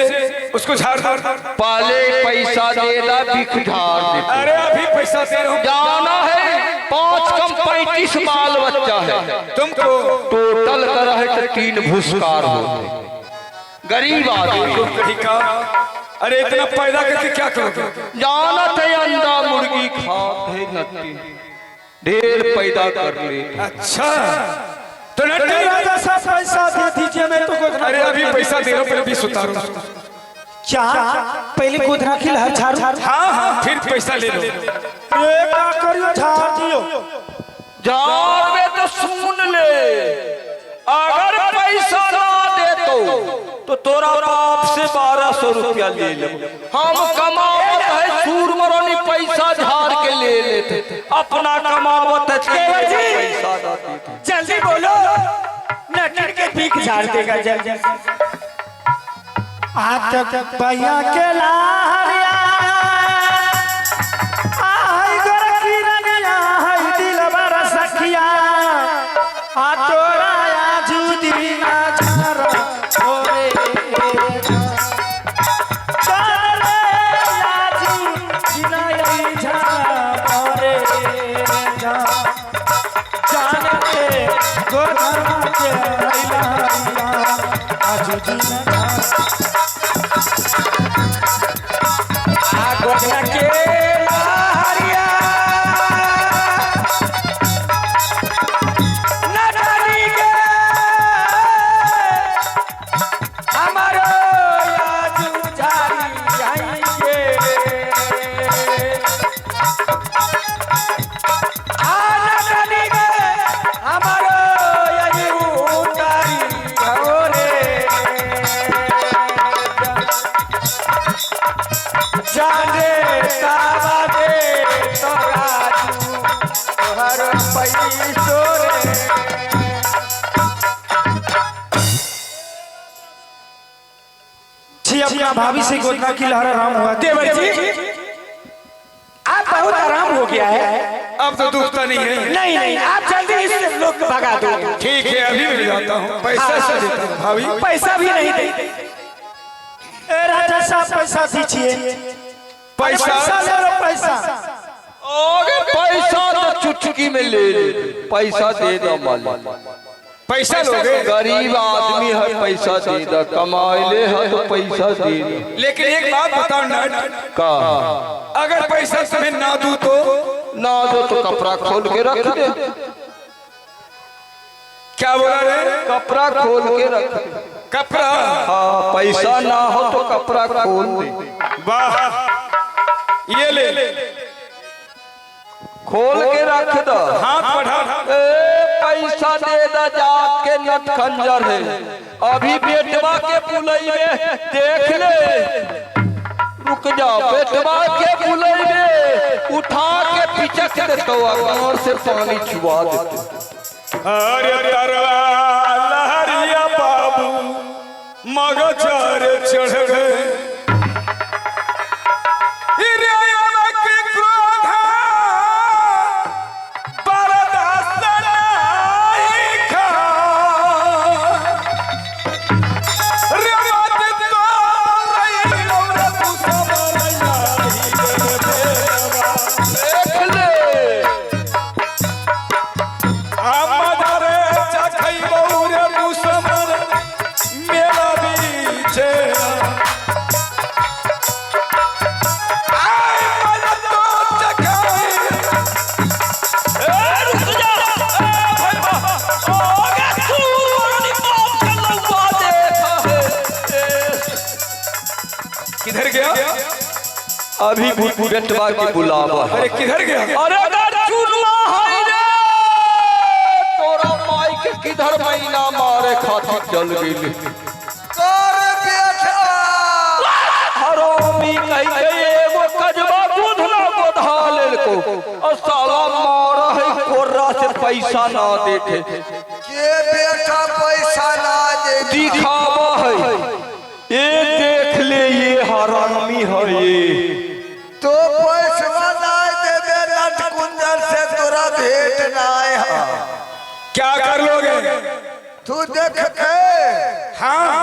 उसको झाड़ दो। पहले पैसा दे दो, बिख झाड़ दे। अरे अभी पैसा दे रहा हूँ। जाना है 5 कम 35 बाल बच्चा है तुमको टोटल कर है तो 3 भूसकार हो। गरीब आदमी ठीक है। अरे इतना पैदा करके क्या करोगे? जानत है अंडा मुर्गी खाते नट्टी, ढेर पैदा कर ले। अच्छा तो नट्टी राजा साहब पैसा दे दीजिए, मैं तो गोदना। अरे अभी पैसा दे रहा हूँ, पहले 20 उतारो। क्या पहले गोदना की लहर झाड़। हाँ हाँ फिर पैसा ले लो। क्या करियो, झाड़ दियो। झाड़ में तो सुन ले, अगर पैसा ना दे तो तोरा बाप से 1200 रुपया ले ले। हम कमावत है सूरमरनी, पैसा झाड़ के ले लेते, अपना कमावत है पैसा दाती। जल्दी बोलो, नटन के पीक झाड़ देगा जल्दी। आज तक भैया के लारिया आई गोरखी रंगिया आई दिल बरा सखिया आ तोरा आजू दीना झारा ओरे तोरे आजू के आइला आज जीना गोगना के लहरिया नटनी के हमारो याद जारी आएंगे नटनी के हमारो याद उतारी हो रे जाने तावा दे तोराजू तोहर पैसो रे जी अपना भाभी से गोदना की लहर आराम हुआ देवर जी आप बहुत आराम हो गया है अब तो दुखता नहीं है। नहीं नहीं आप जल्दी इस लोग को भगा दो ठीक है अभी मैं जाता हूँ पैसा से देता हूँ भाभी पैसा भी नहीं देते ए राजा साहब पैसा दीजिए पैसा ले लो पैसा अरे पैसा तो चुटकी में ले ले पैसा दे दो मालिक पैसा लोगे गरीब आदमी है पैसा दे दो कमाइले है तो पैसा दे दो लेकिन एक बात बताओ ना का अगर पैसा तुम्हें ना दूं तो ना दो तो कपड़ा खोल के रख दे क्या बोला रे कपड़ा खोल के रख दे कपड़ा हाँ पैसा ना हो तो कपड़ा खोल दे वाह ये ले खोल के रख दो हाथ बढ़ा पैसा दे दा जात के नट खंजर है अभी बेटवा के पुलई में देख ले रुक जाओ बेटवा के पुलई में उठा के पिचक देते और से पानी छुआ देते अरे तरवा लहरिया बाबू मगजर चढ़ गए किधर गया अभी बेटवा के बुलावा अरे किधर गया अरे चुनवा है रे तोरा माई के किधर महीना मारे खातिर चल गई हरामी कह गए वो कजवा बुधला बोधा लेल को और साला मारा है कोर्रा से पैसा ना देते के बेटा पैसा ना दे दिखावा है ये देख ले ये हरामी है ये तो पैसा ना दे नट कुंजर से तोरा भेंट ना है क्या कर लोगे तू देख के हाँ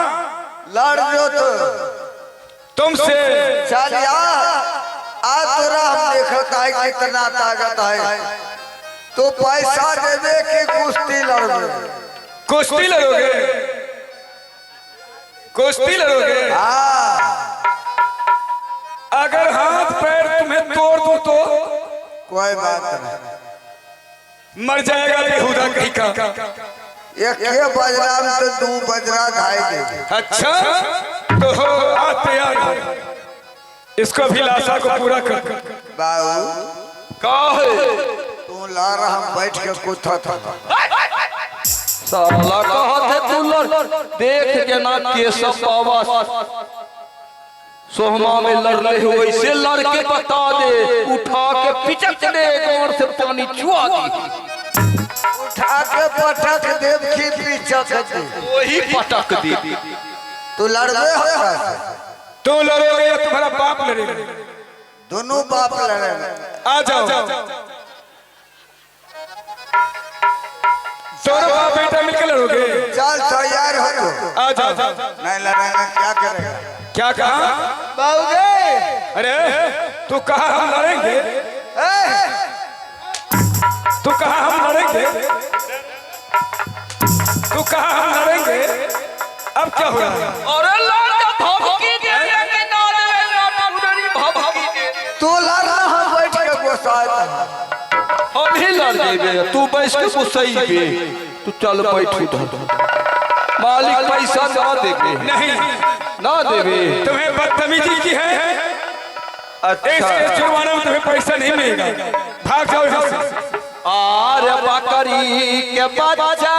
लड़ जो तो तुमसे चलिया आज तोरा हम देखता है कितना ताकत है तो पैसा देवे की कुश्ती लड़बे कुश्ती लड़ोगे कुश्ती लड़ोगे हाँ अगर हाथ पैर तुम्हें तोड़ दूं तो कोई बात नहीं मर जाएगा बेहुदा कहीं का एक के बजरा में तो दू बजरा खाएंगे अच्छा तो हो आते आते इसको भी लाशा को पूरा कर बाबू का है तू ला रहा हम बैठ के कुछ था साला कहत है तू लड़ देख जना केशव बाबा सोहमा में लड़ रहे हो वैसे लड़के बता दे उठा के पिचक दे गांव से पानी चुआ दी उठा के पटक देव की पिचक दे वही पटक दी तू लड़बे हो तुम लड़ोगे या तुम्हारा बाप लड़ेगा दोनों बाप लड़े आ जाओ दोनों बाप बेटा मिलकर लड़ोगे चल तैयार हो तो आ जाओ नहीं लड़ेगा क्या करेगा क्या कहा बाबूजी अरे तू कहा हम लड़ेंगे तू कहा हम लड़ेंगे तू कहा हम लड़ेंगे? अब क्या हो रहा है? अरे लड़का भभकी दे कि ना दे ना मुंडरी भभकी दे। तू लड़ हम बैठ के गोसाए हम ही लड़ जेबे तू बैठ के गुस्सैबे। तू चल बैठ उधर। मालिक पैसा ना देबे। नहीं ना देबे। तुम्हें बदतमीजी की है। अच्छा इस जुर्माना में तुम्हें पैसा नहीं मिलेगा। भाग जाओ यहाँ से। आरे बकरी के बच्चा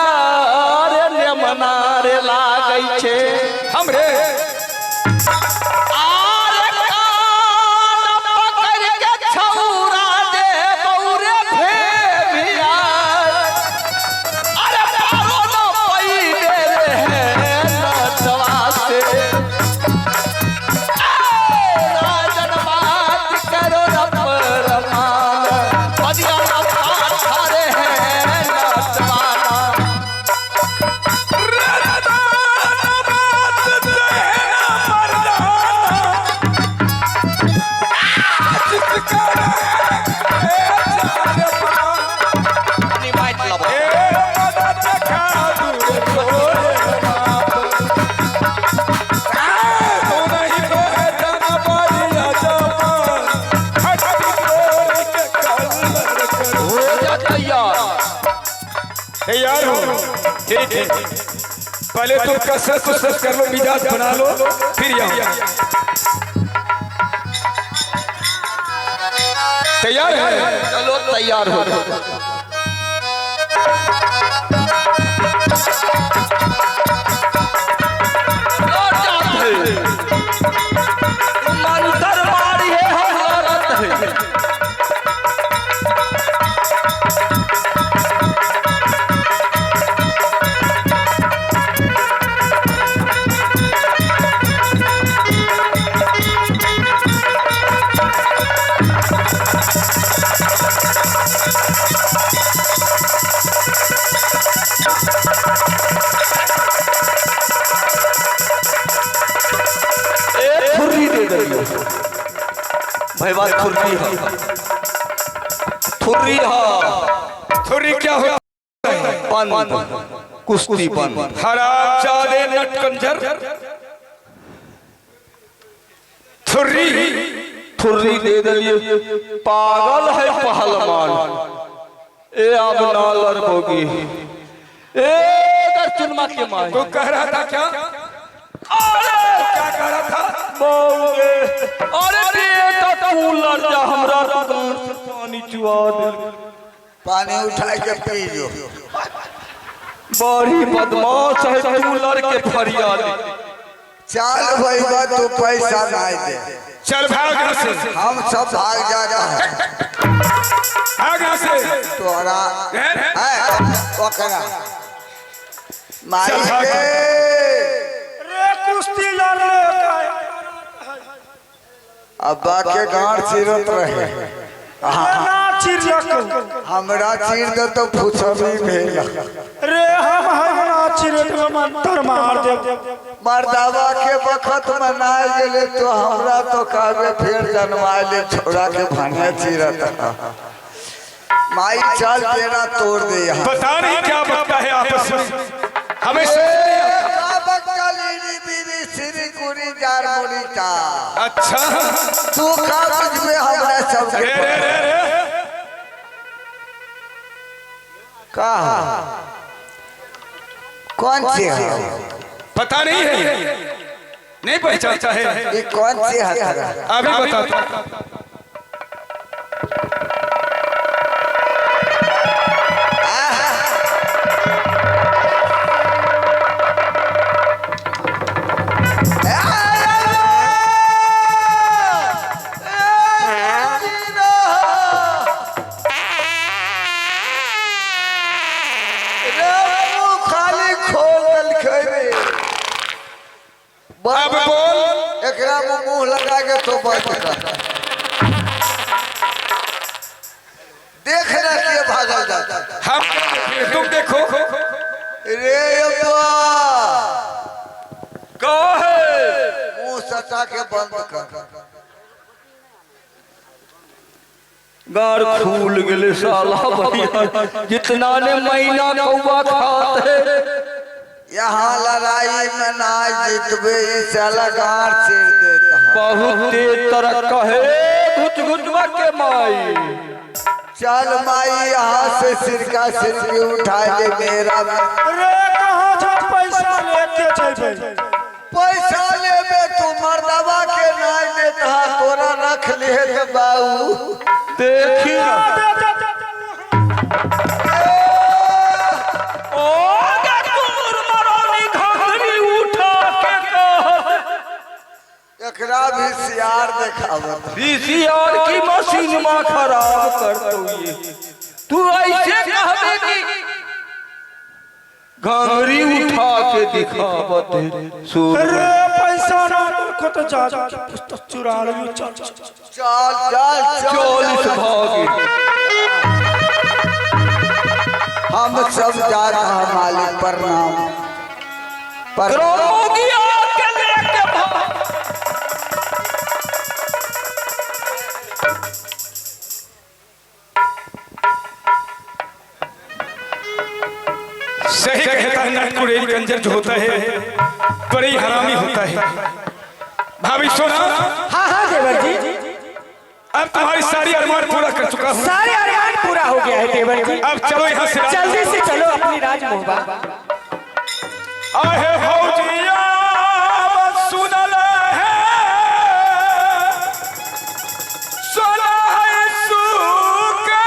रे मनारे लागै छे हमरे आरे कान पकड़ के छौरा दे बौरे भेबिया। अरे मारो न पई दे रे नचवा से। राजन बात करो न परमान बदिया तैयार हो? ठीक है, पहले तुम कसरत कर लो, मिजाज बना लो, फिर यहाँ। तैयार है? चलो तैयार हो। मंत्र मारी है हम लड़त है। भाई बात थुर्री है। थुर्री है। थुर्री क्या होता है? पन कुश्ती पन। हरामजादे नटकंजर। थुर्री थुर्री दे दिए। पागल है पहलवान। ए अब ना लड़ोगी। ए इधर चुनमा के मार। तू कह रहा था क्या? क्या कह रहा था? अरे बेटा तू लड़ जा हमरा दुकान से पानी चुआ दे। पानी उठा के पी जो। बड़ी बदमाश है तू लड़ के फरियाद। चल भैया तू पैसा नहीं दे। चल भाग यहाँ से। हम सब भाग जाना है। भाग यहाँ से। तोरा ओकरा माई चल भाग। रे कुश्ती लड़ने अब्बा के गांड चिरत रहे। ना चिरक हमरा चीर दे तो फुसबी भेल। रे हम ना चिरक मंत्र मार दे। मर्दावा के वक्त मनाए गेले तो हमरा तो कावे फिर जन्माए ले छोड़ा के भने चिरत। माई चल तेरा तोड़ दे यहाँ। पता नहीं क्या बकता है आपस में। हमें अच्छा तू का बुझबे हमरा सब रे रे रे रे का कौन सी है? पता नहीं है, नहीं पहचानता है। ये कौन सी है? अभी बताता। अब बोल। एकरा में मुंह लगा के तो बंद कर। देखना के भागल जाता। हम तुम देखो। रे अब्बा कहे मुंह सटा के बंद कर। गार खूल गेले साला भैया। जितना ने महीना कौवा खाते यहाँ लड़ाई में ना जीतबे इस गाड़ चीर देता है। बहुत तेज तरह कहे घुट घुटवा के माई। चल माई यहाँ से सिरका सिरकी उठा ले मेरा रे कहाँ जा पैसा लेके चल पैसा लेबे तू मर्दवा के नाई देता तोरा रख ले रे बाऊ। देखी एकरा भी सियार देखावत VCR की मशीन में खराब कर दो ये। तू ऐसे कहबे कि घंगरी उठा के दिखावत है। रे पैसा ना को तो जा पुस्तक चुरा ले चल चल चल चल 40 भागे। हम सब जाता मालिक प्रणाम रोगी आके लेके भाग। सही कहता है नटकुड़ेल कंजर जो होता है बड़ी हरामी होता है। भाभी सोना, हाँ हाँ देवर जी, अब तुम्हारी सारी अरमान पूरा कर चुका हूँ। सारे अरमान पूरा हो गया है देवर जी। अब चलो यहाँ से जल्दी से चलो अपनी राजमोहबा। आहे भौजिया सुनल है, सुना है सुके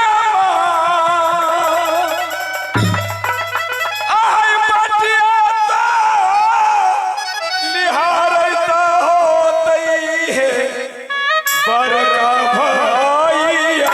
आहे बटिया लिहारत होतई है बड़का भैया।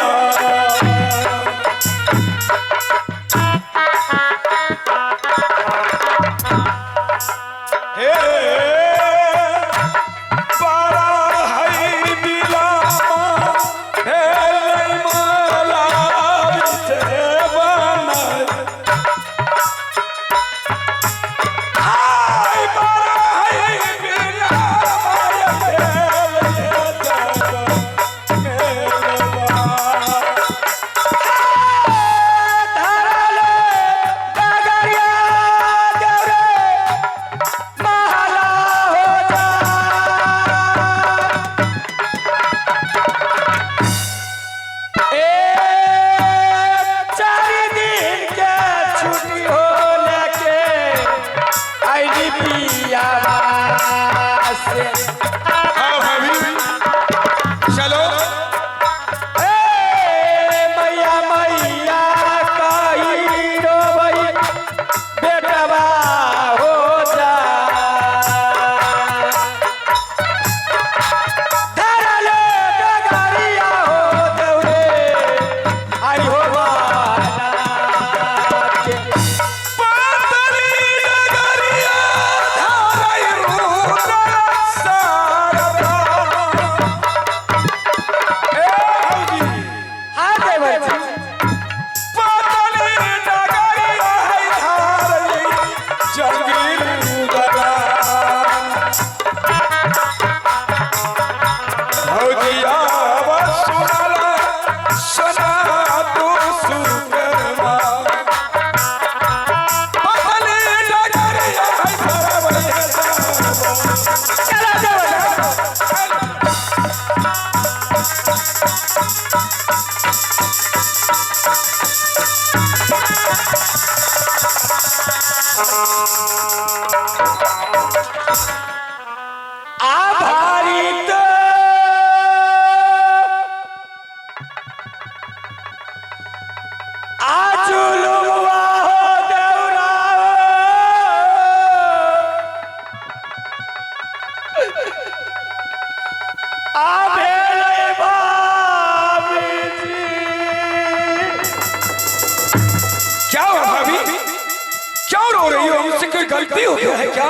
गलती हो गया है क्या?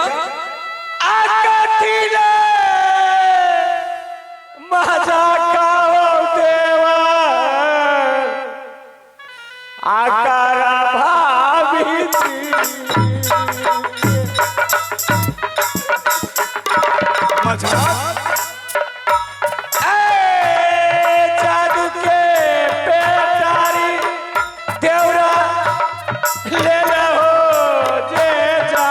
ले लो जे जा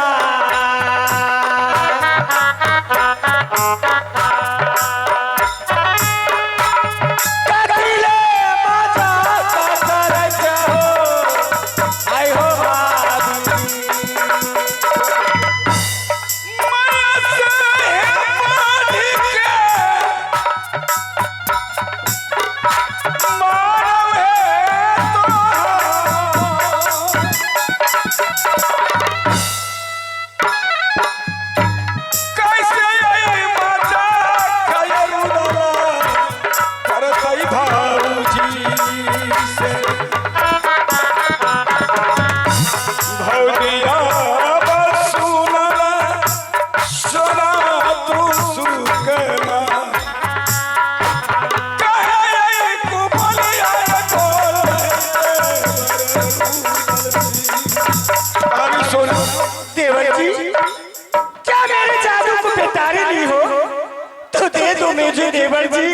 आई भाऊजी से भौजिया बसुना सोना तू सुकना कहे कुबलिया अभी सोना देवर जी क्या मेरे जादू को बेतारी ली हो तो दे दो मुझे देवर जी।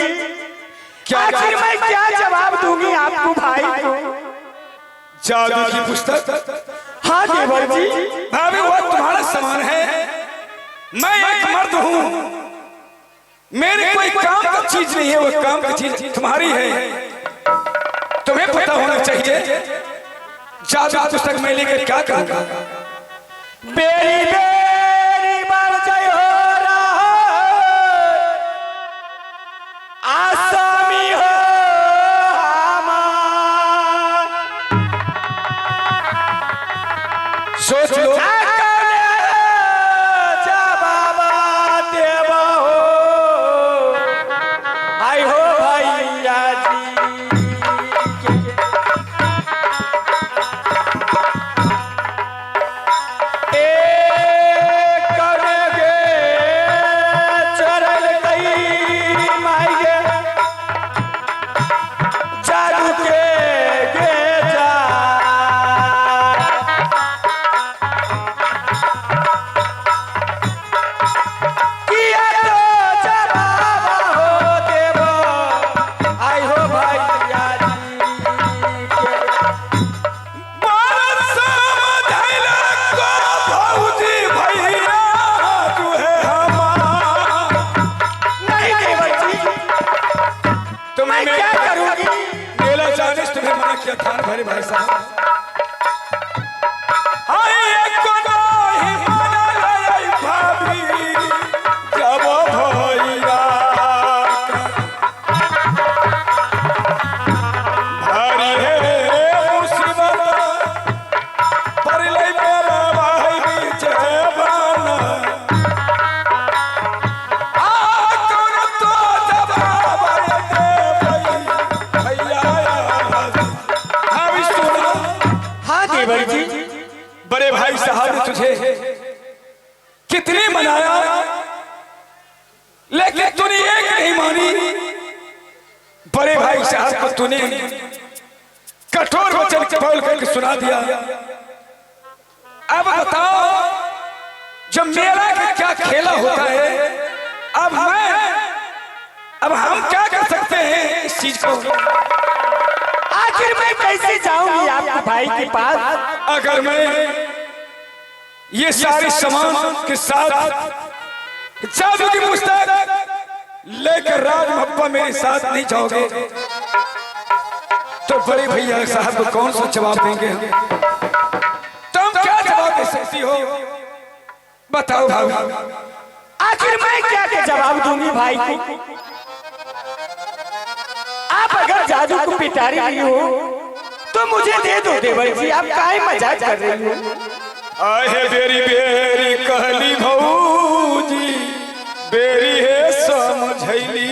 आखिर मैं क्या जवाब दूंगी आपको भाई को? जादू की पुस्तक? हाँ देवर जी। भाभी वो तुम्हारा समान है, मैं एक मर्द हूँ, मेरे कोई काम का चीज नहीं है, वो काम की चीज तुम्हारी है। तुम्हें पता होना चाहिए जादू की पुस्तक मैं लेकर क्या करूंगा। बेरी बेरी बार जय हो रहा आसामी हो हमार। सोच लो जा बाबा देवा हो आई हो भैया जी भरे भाई साहब बड़े भाई साहब ने तुझे कितने मनाया लेकिन तूने एक नहीं मानी। बड़े भाई साहब को तूने कठोर वचन बोल करके सुना दिया। अब बताओ जब मेरा क्या खेला होता है, अब हम क्या कर सकते हैं इस चीज को? आखिर मैं कैसे जाऊंगी आपके भाई के पास? अगर मैं ये सारे सामान के साथ जादू की पुस्तक लेकर राजमप्पा मेरे साथ नहीं जाओगे तो बड़े भैया साहब को कौन सा जवाब देंगे हम? तुम क्या जवाब दे सकती हो बताओ भाभी। आखिर मैं क्या जवाब दूंगी भाई को? आप अगर जादू को पिटारी ली हो तो मुझे दे दो देवर जी, आप काहे मजाक कर रही हो? आहे बेरी बेरी कहली भौजी बेरी है समझैली